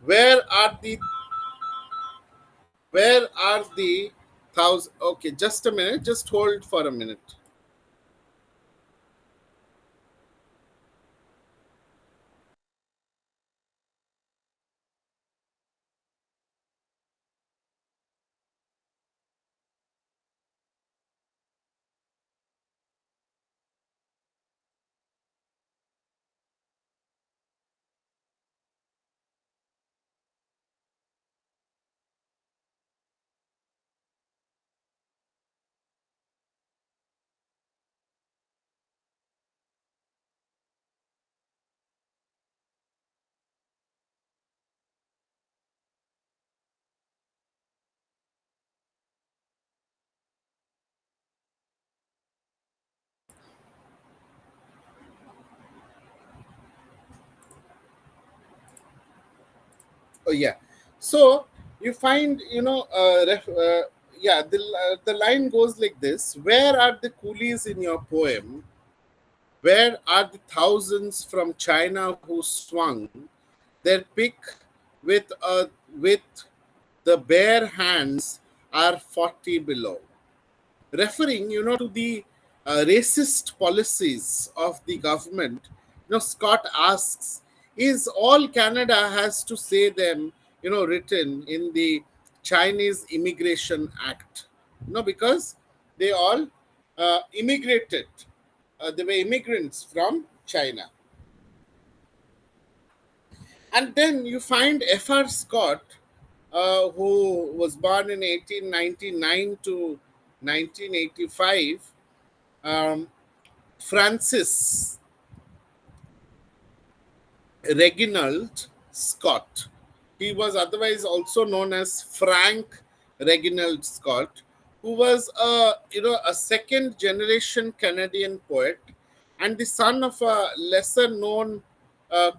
Where are the thousand? Okay, just a minute. Just hold for a minute. Oh yeah. So you find the line goes like this: where are the coolies in your poem? Where are the thousands from China who swung their pick with the bare hands are 40 below? Referring to the racist policies of the government, Scott asks, is all Canada has to say them written in the Chinese Immigration Act? Because they all immigrated, they were immigrants from China. And then you find F.R. Scott, who was born in 1899 to 1985, um, Francis Reginald Scott. He was otherwise also known as Frank Reginald Scott, who was a second generation Canadian poet and the son of a lesser known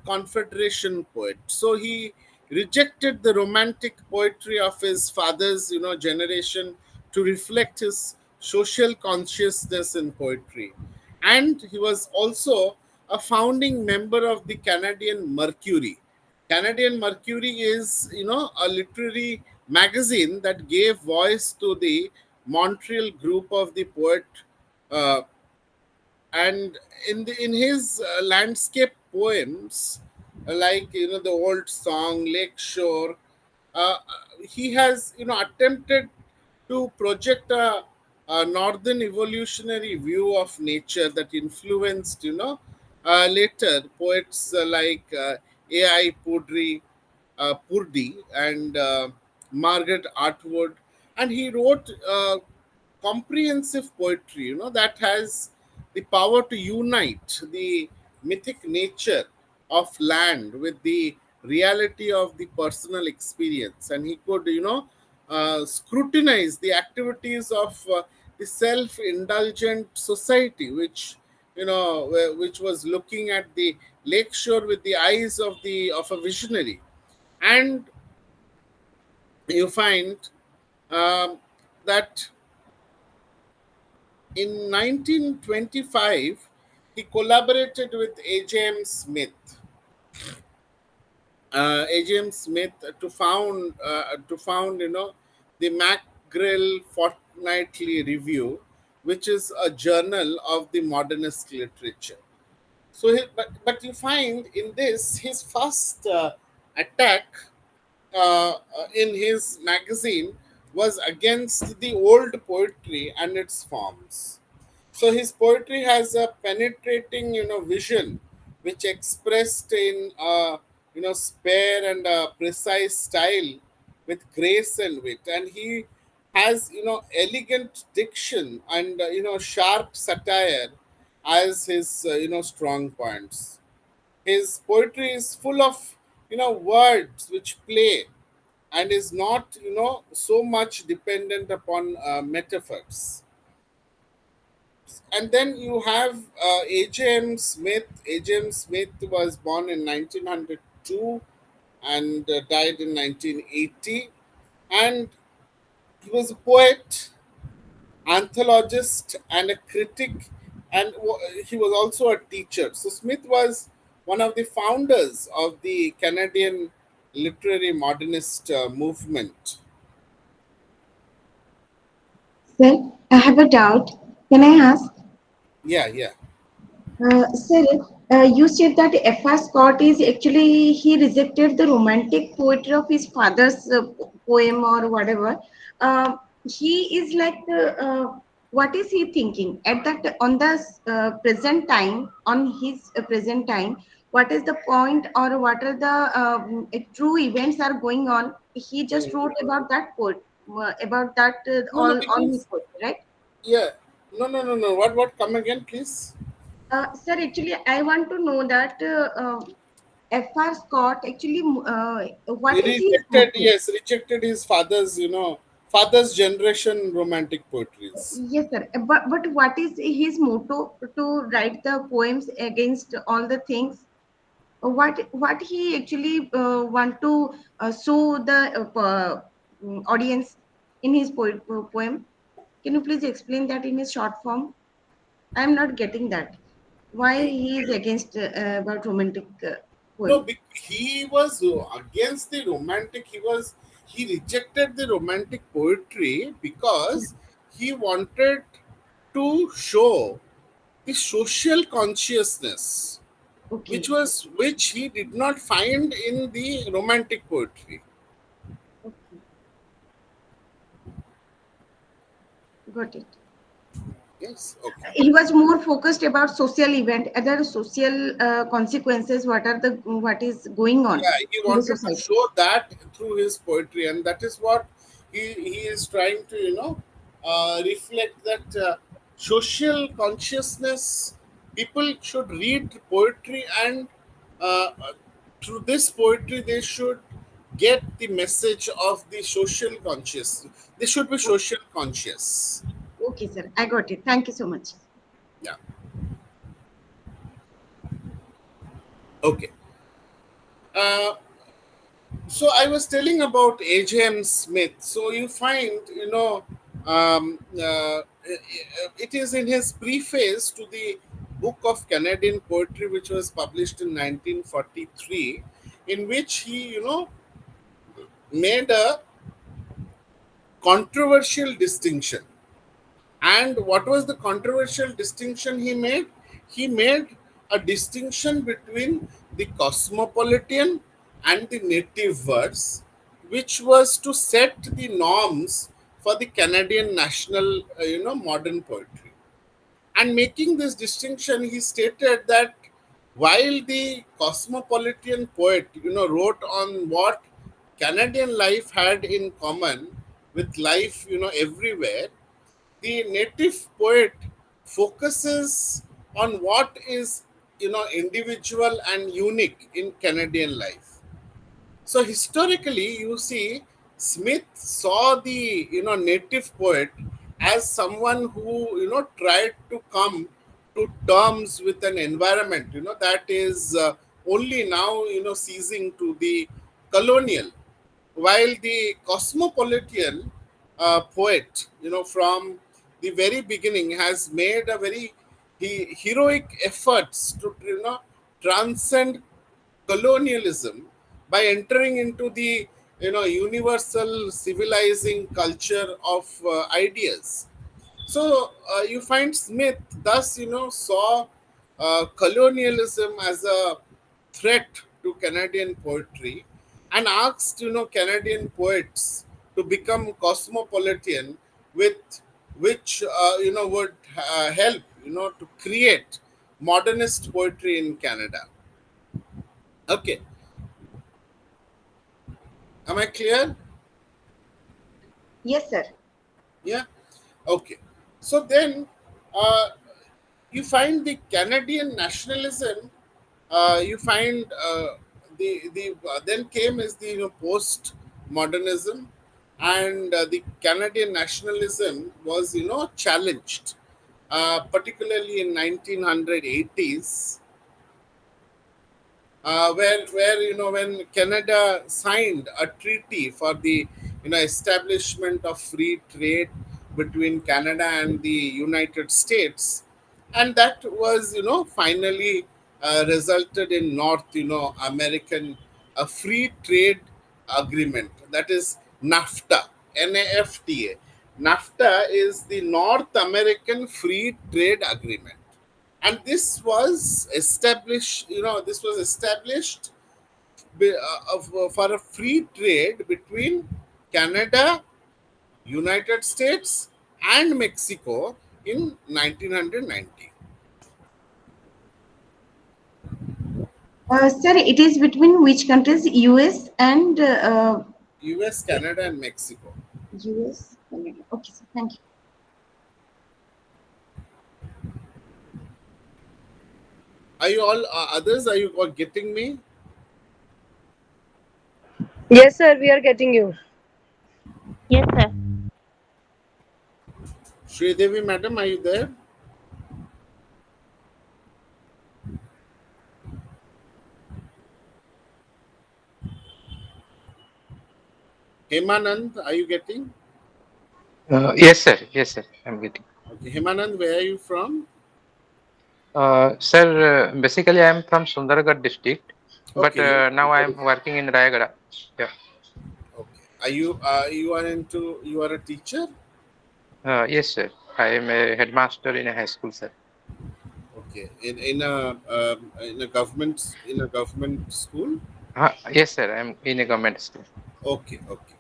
Confederation poet. So he rejected the romantic poetry of his father's generation to reflect his social consciousness in poetry. And he was also a founding member of the Canadian Mercury. Canadian Mercury is, a literary magazine that gave voice to the Montreal group of the poet, uh, and in his landscape poems, like the old song Lake Shore, he has attempted to project northern evolutionary view of nature that influenced, later poets like A.I. Purdy and Margaret Atwood, and he wrote comprehensive poetry, that has the power to unite the mythic nature of land with the reality of the personal experience, and he could, scrutinize the activities of the self-indulgent society, which was looking at the lakeshore with the eyes of a visionary. And you find um, that in 1925 he collaborated with A.J.M. Smith to found the McGrill Fortnightly Review, which is a journal of the modernist literature. So, but you find in this his first attack in his magazine was against the old poetry and its forms. So his poetry has a penetrating, vision, which expressed in spare and precise style with grace and wit, and he has, elegant diction and sharp satire as his strong points. His poetry is full of words which play and is not so much dependent upon metaphors. And then you have A.J.M. Smith. A.J.M. Smith was born in 1902 and died in 1980. And he was a poet, anthologist, and a critic, and he was also a teacher. So Smith was one of the founders of the Canadian literary modernist movement. Sir, I have a doubt. Can I ask? Yeah, yeah. Sir, you said that F.R. Scott is actually he rejected the romantic poetry of his father's poem or whatever. He is like, what is he thinking at that on the present time, on his present time? What is the point or what are the true events are going on? He just wrote about that poet, about that No, no, all his because poetry, right? yeah, no, no, no, no. What? Come again, please. Sir, actually, I want to know that F.R. Scott actually, He what is his rejected, motto? yes, rejected his father's generation romantic poetries. Yes, sir. But what is his motto to write the poems against all the things? What he actually want to show the audience in his poem? Can you please explain that in his short form? I am not getting that. Why he is against about romantic No, poem? he was against the romantic. He rejected the romantic poetry because he wanted to show the social consciousness, Okay. which he did not find in the romantic poetry. Okay. Got it. Yes, okay. He was more focused about social event, other social consequences. What is going on Yeah, he in the wanted to society? show that through his poetry, and that is what he is trying to reflect that social consciousness. People should read poetry, and through this poetry they should get the message of the social conscious. They should be O- social conscious. Okay, sir. I got it. Thank you so much. Yeah. Okay. uh, so I was telling about H.M. Smith. So you find, it is in his preface to the Book of Canadian Poetry, which was published in 1943, in which he, made a controversial distinction. And what was the controversial distinction he made? He made a distinction between the cosmopolitan and the native verse, which was to set the norms for the Canadian national, modern poetry. And making this distinction, he stated that while the cosmopolitan poet, wrote on what Canadian life had in common with life, everywhere, the native poet focuses on what is, individual and unique in Canadian life. So historically, you see, Smith saw the native poet as someone who tried to come to terms with an environment that is only now ceasing to be colonial, while the cosmopolitan poet from the very beginning has made a very heroic efforts to transcend colonialism by entering into the universal civilizing culture of ideas. So you find Smith thus saw colonialism as a threat to Canadian poetry, and asked Canadian poets to become cosmopolitan, with which would help to create modernist poetry in Canada. Okay, am I clear? Yes, sir. Yeah. Okay. So then, uh, you find the Canadian nationalism. You find the then came is the post modernism, and the Canadian nationalism was challenged, particularly in 1980s, where when Canada signed a treaty for the establishment of free trade between Canada and the United States, and that was finally resulted in North American a free trade agreement, that is NAFTA, NAFTA. NAFTA is the North American Free Trade Agreement, and this was established for a free trade between Canada, United States, and Mexico in 1990. Sir, it is between which countries? US and US, Canada, and Mexico. US, Canada. Okay, sir. Thank you. Are you all others? Are you all getting me? Yes, sir, we are getting you. Yes, sir. Sridevi madam, are you there? Hemanand, are you getting? Yes, sir. Yes, sir. I'm getting. Okay, Hemanand, where are you from? Sir, basically, I'm from Sundargarh district, but Okay, you. now I'm working in Rayagada. Yeah. Okay. Are you you are a teacher? Yes, sir. I am a headmaster in a high school, sir. Okay. In a government school? Yes, sir. I'm in a government school. Okay, okay.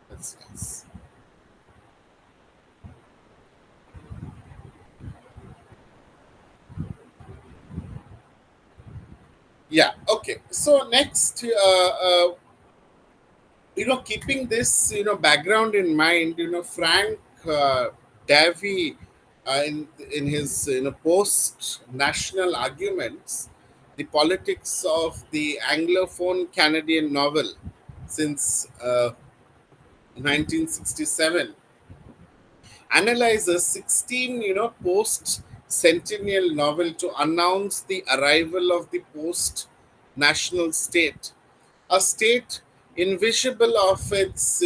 That's nice. Yeah, okay. So next, keeping this background in mind, Frank Davy, in his post national arguments, the politics of the anglophone Canadian novel since 1967, analyzes 16 post centennial novel to announce the arrival of the post national state, a state invisible of its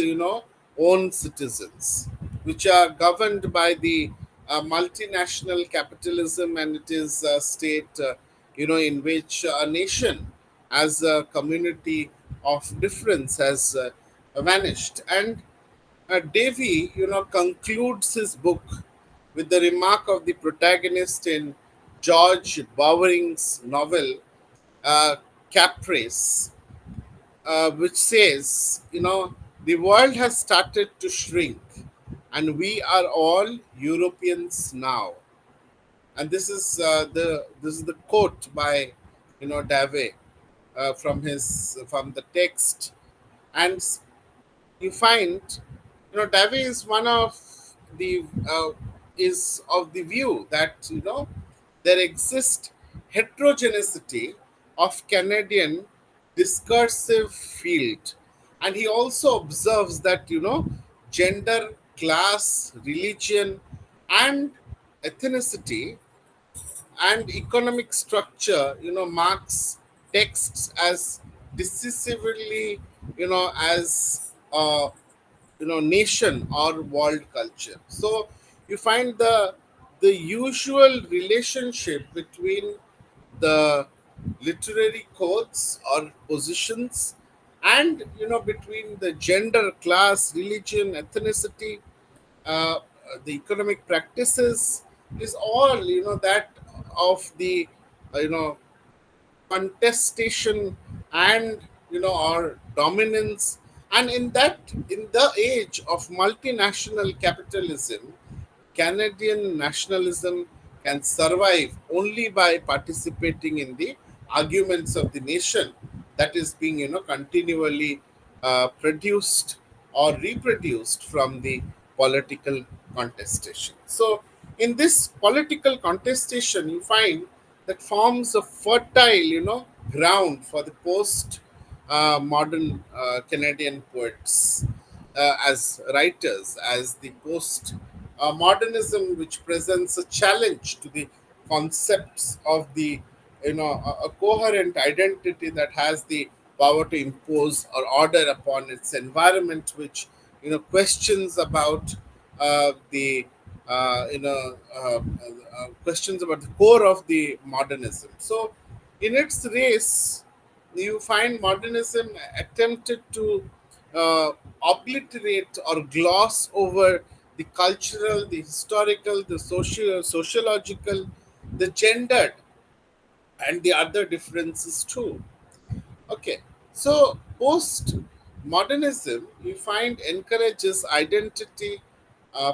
own citizens, which are governed by the multinational capitalism, and it is a state in which a nation as a community of difference has vanished. And Davy concludes his book with the remark of the protagonist in George Bowering's novel uh, Caprice, which says, the world has started to shrink. and we are all Europeans now. And this is the quote by Dave, from the text. And you find, Dave is one of the is of the view that there exists heterogeneity of Canadian discursive field, and he also observes that gender, class, religion, and ethnicity and economic structure marks texts as decisively as nation or world culture. So you find the usual relationship between the literary codes or positions, and between the gender, class, religion, ethnicity, uh, the economic practices, is all that of the you know contestation and our dominance. And in the age of multinational capitalism, Canadian nationalism can survive only by participating in the arguments of the nation that is being continually produced or reproduced from the political contestation. So in this political contestation, you find that forms a fertile ground for the post modern Canadian poets as writers, as the post modernism, which presents a challenge to the concepts of the a coherent identity that has the power to impose or order upon its environment, which questions about the questions about the core of the modernism. So in its race, you find modernism attempted to obliterate or gloss over the cultural, the historical, the sociological, the gendered, and the other differences too. Okay, so post modernism, you find, encourages identity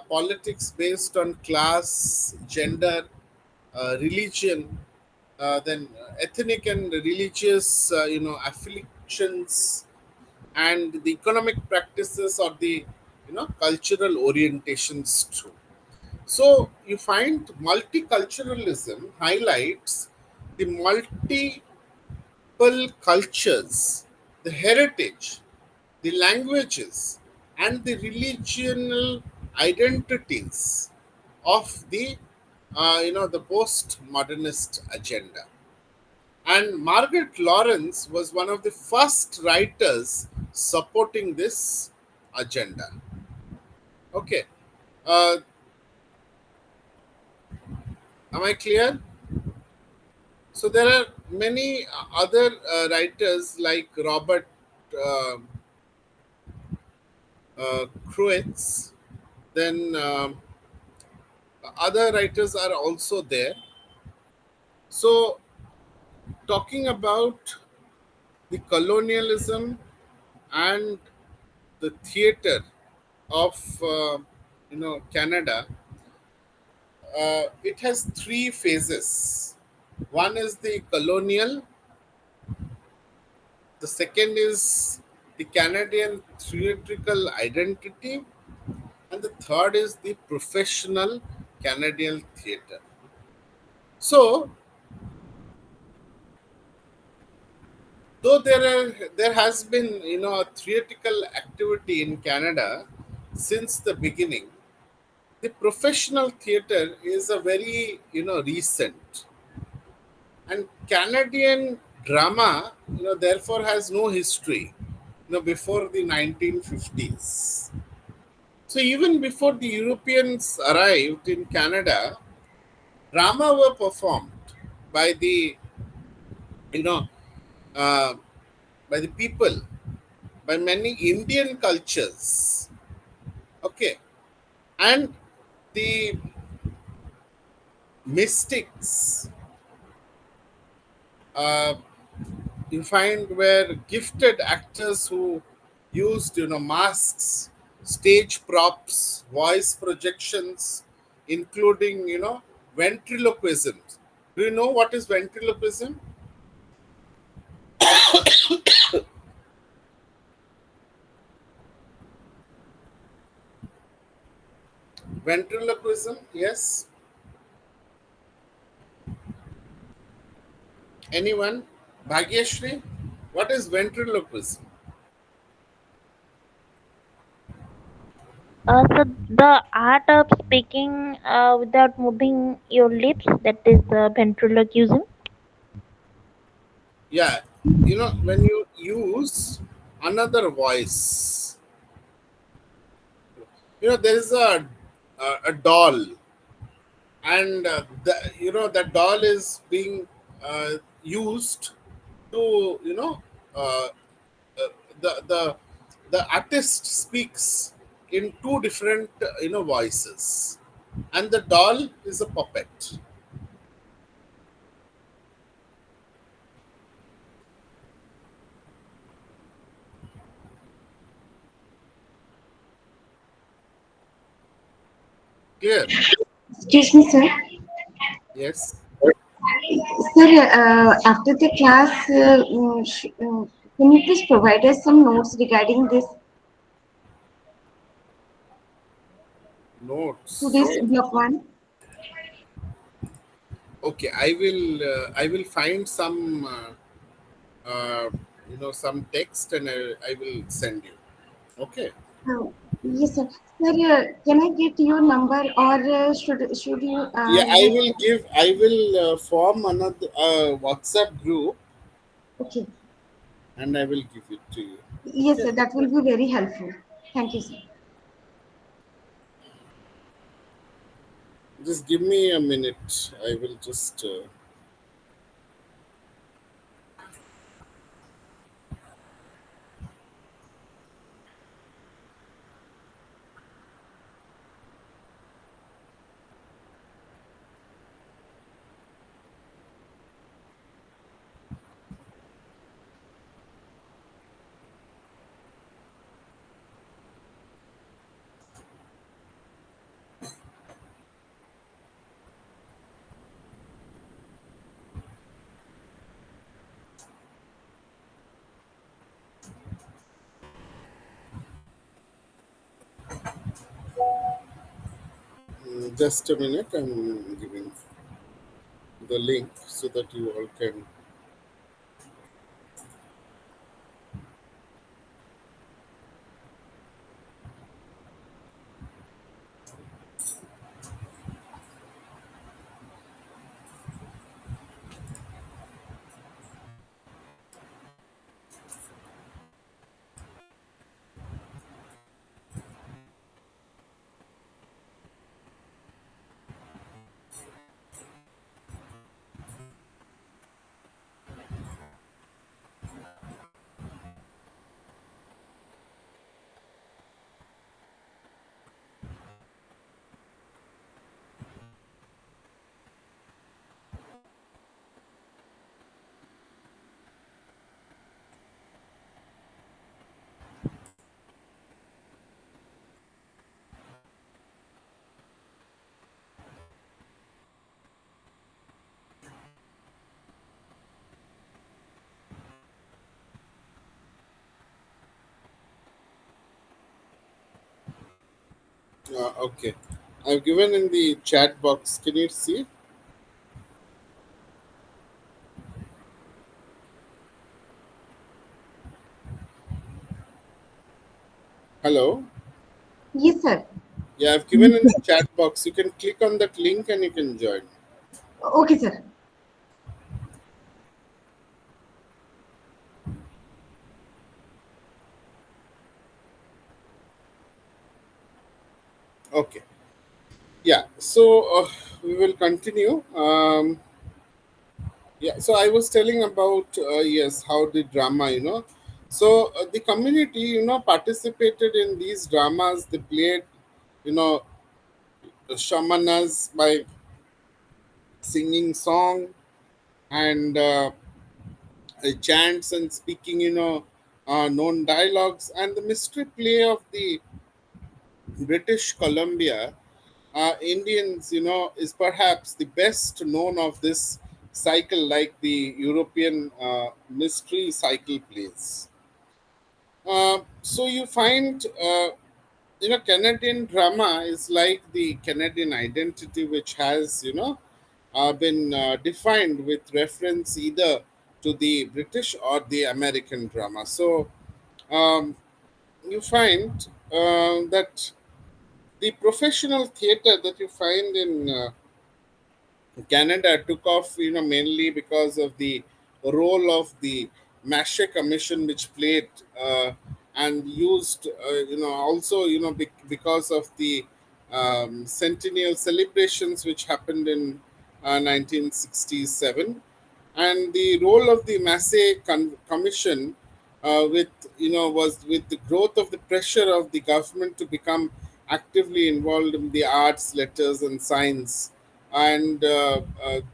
politics based on class, gender, religion, then ethnic and religious, afflictions, and the economic practices or the cultural orientations too. So you find multiculturalism highlights the multiple cultures, the heritage, the languages, and the religional identities of the the postmodernist agenda. And Margaret Lawrence was one of the first writers supporting this agenda. Okay, uh, am I clear? So there are many other writers like Robert uh, Cruets. Then other writers are also there. So talking about the colonialism and the theater of Canada, it has three phases. One is the colonial, the second is the Canadian theatrical identity, and the third is the professional Canadian theater. So, though there has been a theatrical activity in Canada since the beginning, the professional theater is a very recent, and Canadian drama therefore has no history before the 1950s. So even before the Europeans arrived in Canada, drama were performed by the you know uh, by the people, by many Indian cultures. Okay, and the mystics, uh, you find, were gifted actors who used masks, stage props, voice projections, including, ventriloquism. Do you know what is ventriloquism? Ventriloquism, yes. Anyone? Bhagyashri, what is ventriloquism? So the art of speaking without moving your lips, that is ventriloquism. Yeah, when you use another voice, there is a doll, and the doll is being used to, uh, uh, the the artist speaks in two different voices, and the doll is a puppet. Clear? Excuse me, sir. Yes. Sir, after the class, can you please provide us some notes regarding this to Notes. this block one? Okay, I will find some some text, and I will send you. Okay. Yes, sir. Sir, can I get your number, or should you Yeah, I give? will give. I will form another WhatsApp group, Okay. and I will give it to you. Yes, Okay. sir. That will be very helpful. Thank you, sir. Just give me a minute. I will just. Just a minute. I'm giving the link so that you all can. Okay. I've given in the chat box. Can you see? Hello. Yes, sir. Yeah, I've given in the chat box. You can click on that link and you can join. Okay, sir. Okay. Yeah. So we will continue. Yeah. So I was telling about yes, how the drama, So the community, participated in these dramas. They played, you know, shamanas by singing song, and chants and speaking, known dialogues, and the mystery play of the British Columbia, Indians, is perhaps the best known of this cycle, like the European mystery cycle plays. So you find, Canadian drama is like the Canadian identity, which has, been defined with reference either to the British or the American drama. So um, you find that the professional theater that you find in Canada took off, mainly because of the role of the Mache Commission, which played and used, also, because of the centennial celebrations which happened in 1967, and the role of the Massey Commission, with was with the growth of the pressure of the government to become actively involved in the arts, letters, and science, and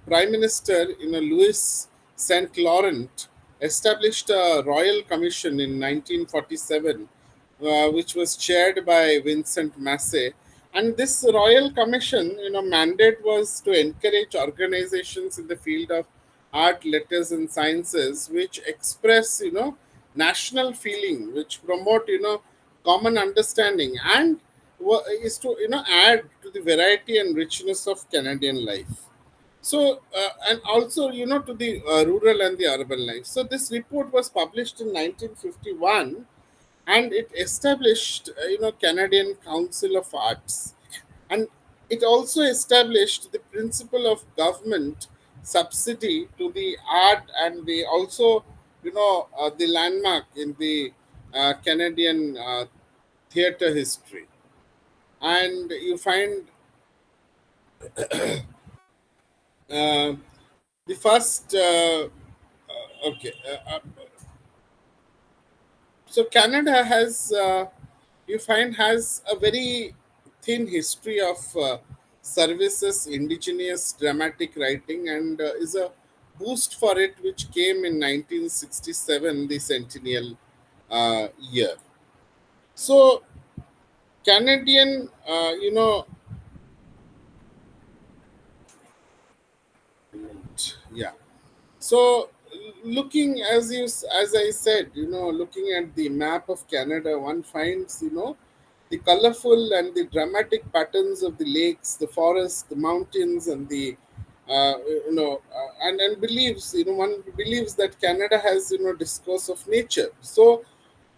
Prime Minister, Louis Saint Laurent, established a royal commission in 1947, which was chaired by Vincent Massey. And this royal commission, mandate was to encourage organizations in the field of art, letters, and sciences, which express, national feeling, which promote, common understanding, and is to, add to the variety and richness of Canadian life. So, and also, to the rural and the urban life. So, this report was published in 1951, and it established, Canadian Council of Arts, and it also established the principle of government subsidy to the art, and they also, the landmark in the Canadian theater history. And you find uh, the first okay so Canada has, you find, has a very thin history of services indigenous dramatic writing, and is a boost for it which came in 1967, the centennial year. So Canadian, yeah. So, looking, as I said, looking at the map of Canada, one finds, the colorful and the dramatic patterns of the lakes, the forests, the mountains, and the and believes, one believes that Canada has, discourse of nature. So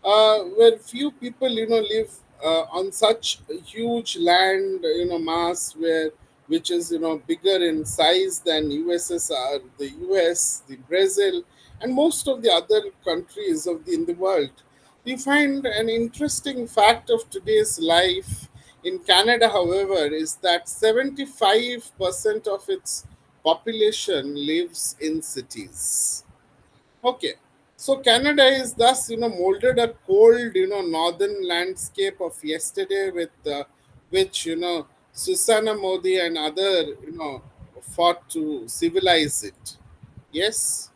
where few people, live on such a huge land, mass, where which is, bigger in size than USSR, the US, the Brazil, and most of the other countries of the in the world. We find an interesting fact of today's life in Canada, however, is that 75% of its population lives in cities. Okay. So Canada is thus, molded a cold, northern landscape of yesterday, with which, Susanna Modi and other, fought to civilize it. Yes.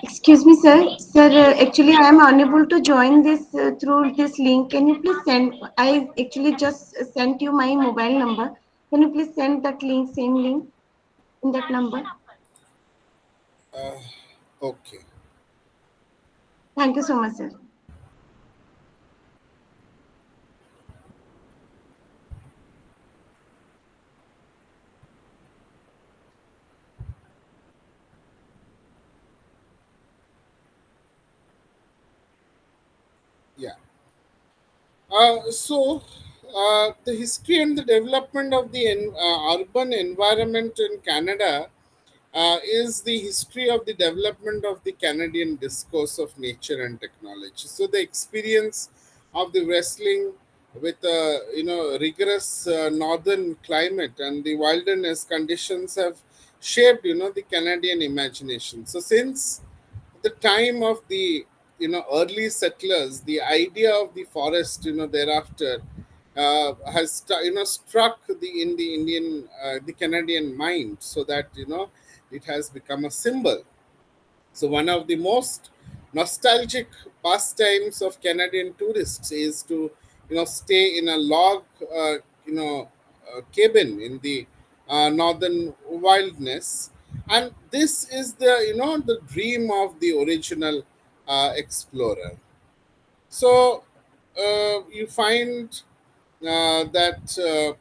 Excuse me, sir. Sir, actually, I am unable to join this through this link. Can you please send? I actually just sent you my mobile number. Can you please send that link, same link in that number? Uh, okay. Thank you so much, sir. Yeah. The history and the development of the urban environment in Canada is the history of the development of the Canadian discourse of nature and technology. So the experience of the wrestling with rigorous northern climate and the wilderness conditions have shaped, the Canadian imagination. So since the time of the, early settlers, the idea of the forest, thereafter has struck the Canadian mind, so that, it has become a symbol. So one of the most nostalgic pastimes of Canadian tourists is to, stay in a log, you know, cabin in the northern wilderness, and this is the dream of the original explorer. So you find that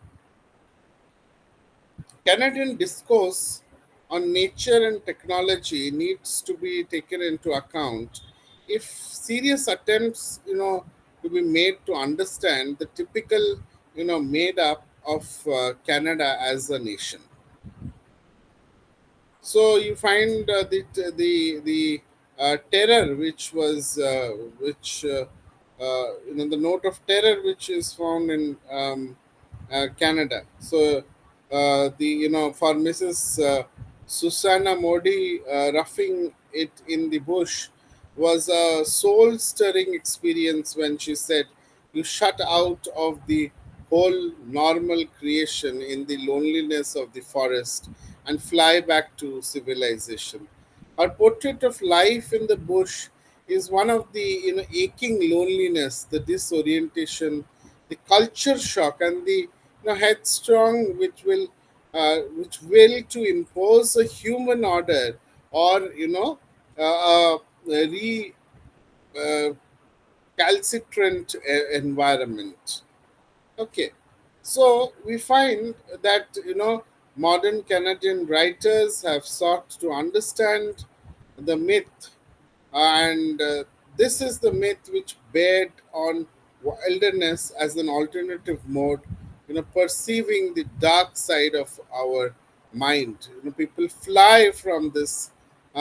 Canadian discourse on nature and technology needs to be taken into account if serious attempts, to be made to understand the typical, made up of Canada as a nation. So you find the terror which was which the note of terror which is found in Canada. So the for Mrs. Susanna Modi, roughing it in the bush was a soul stirring experience when she said, "You shut out of the whole normal creation in the loneliness of the forest and fly back to civilization." Her portrait of life in the bush is one of the aching loneliness, the disorientation, the culture shock, and the headstrong which will to impose a human order, or a uh, recalcitrant environment. Okay, so we find that modern Canadian writers have sought to understand the myth, and this is the myth which bared on wilderness as an alternative mode, perceiving the dark side of our mind. People fly from this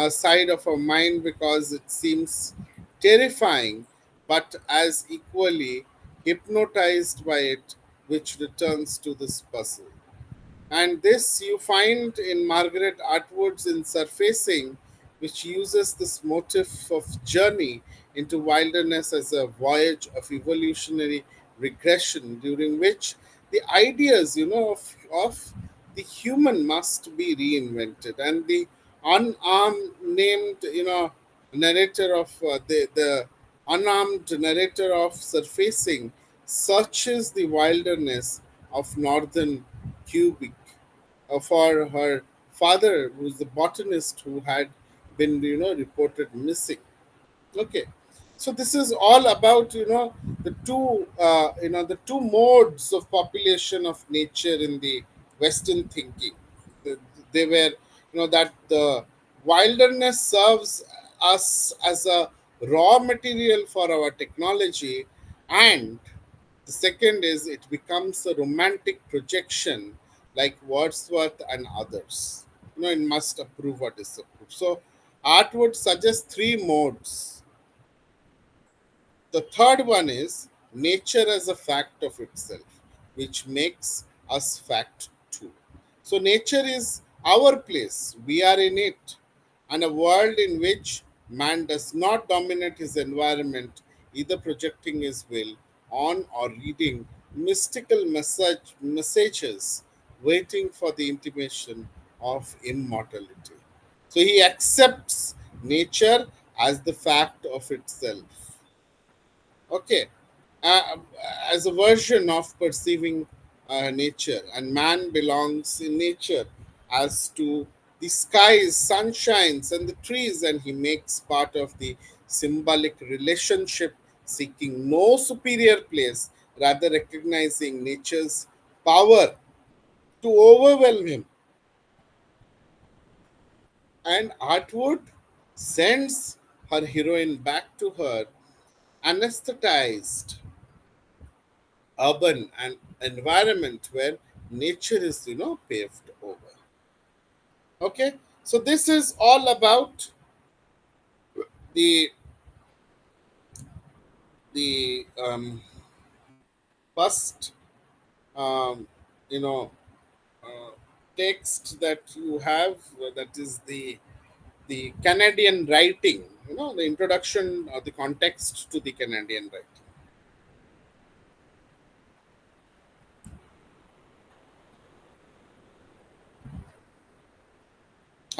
side of our mind because it seems terrifying, but as equally hypnotized by it, which returns to this puzzle. And this you find in Margaret Atwood's In Surfacing, which uses this motif of journey into wilderness as a voyage of evolutionary regression, during which the ideas, of the human must be reinvented, and the unarmed named, narrator of the unarmed narrator of Surfacing searches the wilderness of northern Quebec for her father, who is the botanist who had been, reported missing. Okay, so this is all about the two modes of population of nature in the Western thinking. The- They were, that the wilderness serves us as a raw material for our technology, and the second is it becomes a romantic projection like Wordsworth and others. It must approve or disapprove. So art would suggest three modes. The third one is nature as a fact of itself, which makes us fact too. So, nature is our place, we are in it, and a world in which man does not dominate his environment, either projecting his will on or reading mystical messages waiting for the intimation of immortality. So, he accepts nature as the fact of itself. Okay, uh, as a version of perceiving nature, and man belongs in nature as to the skies, sunshines, and the trees, and he makes part of the symbolic relationship, seeking no superior place, rather recognizing nature's power to overwhelm him. And Artwood sends her heroine back to her anesthetized urban and environment where nature is paved over. Okay, so this is all about the the first um, you know uh, text that you have, that is the Canadian writing, the introduction or the context to the Canadian writing.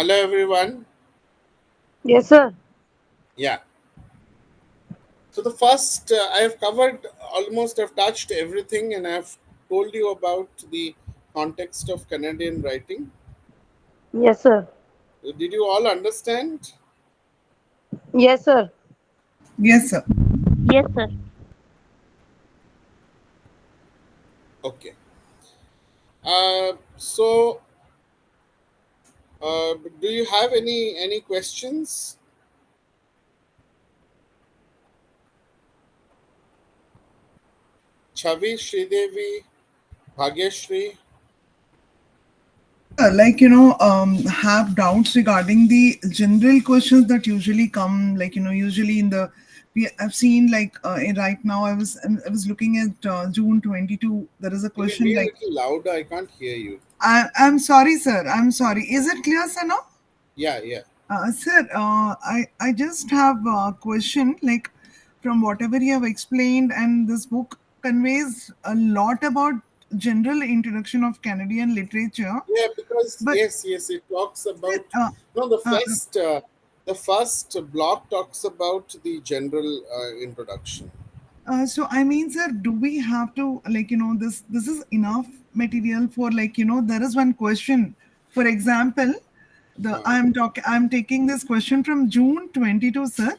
Hello, everyone. Yes, sir. Yeah. So the first, I have covered almost, I've touched everything, and I've told you about the context of Canadian writing. Yes, sir. Did you all understand? Yes, sir. Yes, sir. Yes, sir. Okay. So, do you have any questions? Chavi, Sridevi, Bhagyashri. Like have doubts regarding the general questions that usually come, like usually in the I've seen like right now I was looking at June 22. There is a Can you question be a like little louder? I can't hear you. I'm sorry, sir. I'm sorry. Is it clear, sir? Now? Yeah, yeah. Sir, I just have a question. Like, from whatever you have explained, and this book conveys a lot about general introduction of Canadian literature. Yeah, because But yes, yes, it talks sir, about no uh, the first block talks about the general introduction. so I mean, sir, do we have to like this is enough material for like there is one question. For example, the Uh, I'm taking this question from June 22, sir.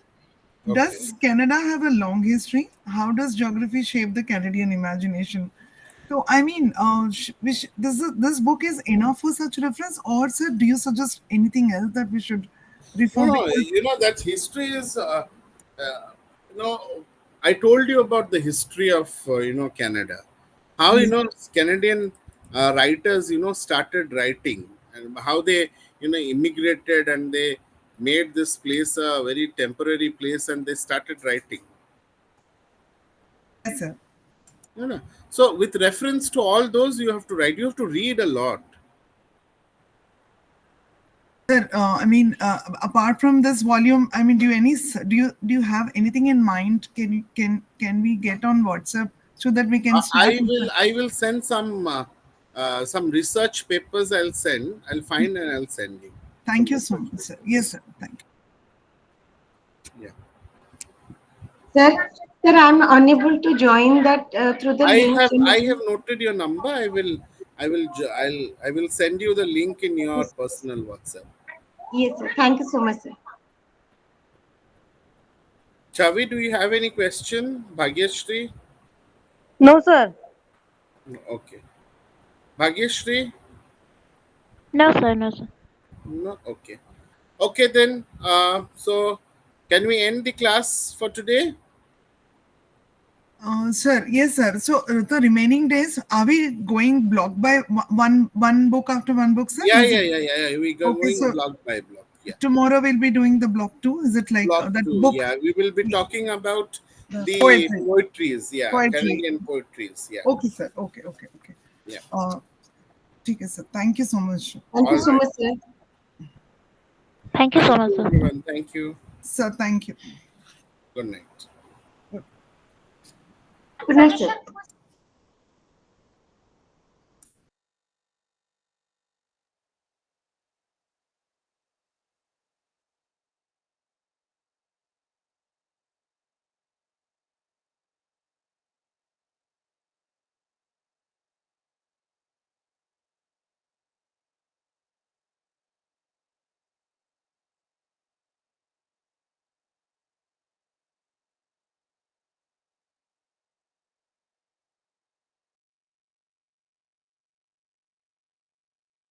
okay. Does Canada have a long history? How does geography shape the Canadian imagination? So, I mean, this book is enough for such reference, or sir, do you suggest anything else that we should No, refer? no, Because that history is you know I told you about the history of Canada. How yes, Canadian writers started writing, and how they immigrated, and they made this place a very temporary place, and they started writing. yes, sir. You know, so with reference to all those, you have to write. You have to read a lot. Sir, I mean, apart from this volume, I mean, do you have anything in mind? Can we get on WhatsApp so that we can start? I will send some research papers. I'll find and I'll send you some Thank you so research much, sir. Yes, papers. sir. Thank you. Yeah, Sir, sir, I'm unable to join that through the link. Can I you have noted your number. I will send you the link in your please? personal WhatsApp. Yes, sir. Thank you so much, sir. Chavi, do you have any question? Bhagyashri? No, sir. Okay. Bhagyashri? No, sir. No, sir. No. Okay. Okay then. So can we end the class for today? Sir, yes, sir. So the remaining days, are we going block by one book after one book, sir? Yeah, Is yeah, it yeah, yeah, yeah. We are okay? going So block by block. Yeah. tomorrow we'll be doing the block two. Is it like Block that two. book, Yeah, we will be talking about the the poetry, poetries. Yeah, poetry? Canadian poetries. Yeah, Okay, sir. Okay, okay, okay. yeah. Uh, ठीक है, sir. Thank you so much, Thank you All so right. much, sir. Thank you so Thank much, you, sir. everyone. Thank you. sir. Thank you. Good night. Good night, sir.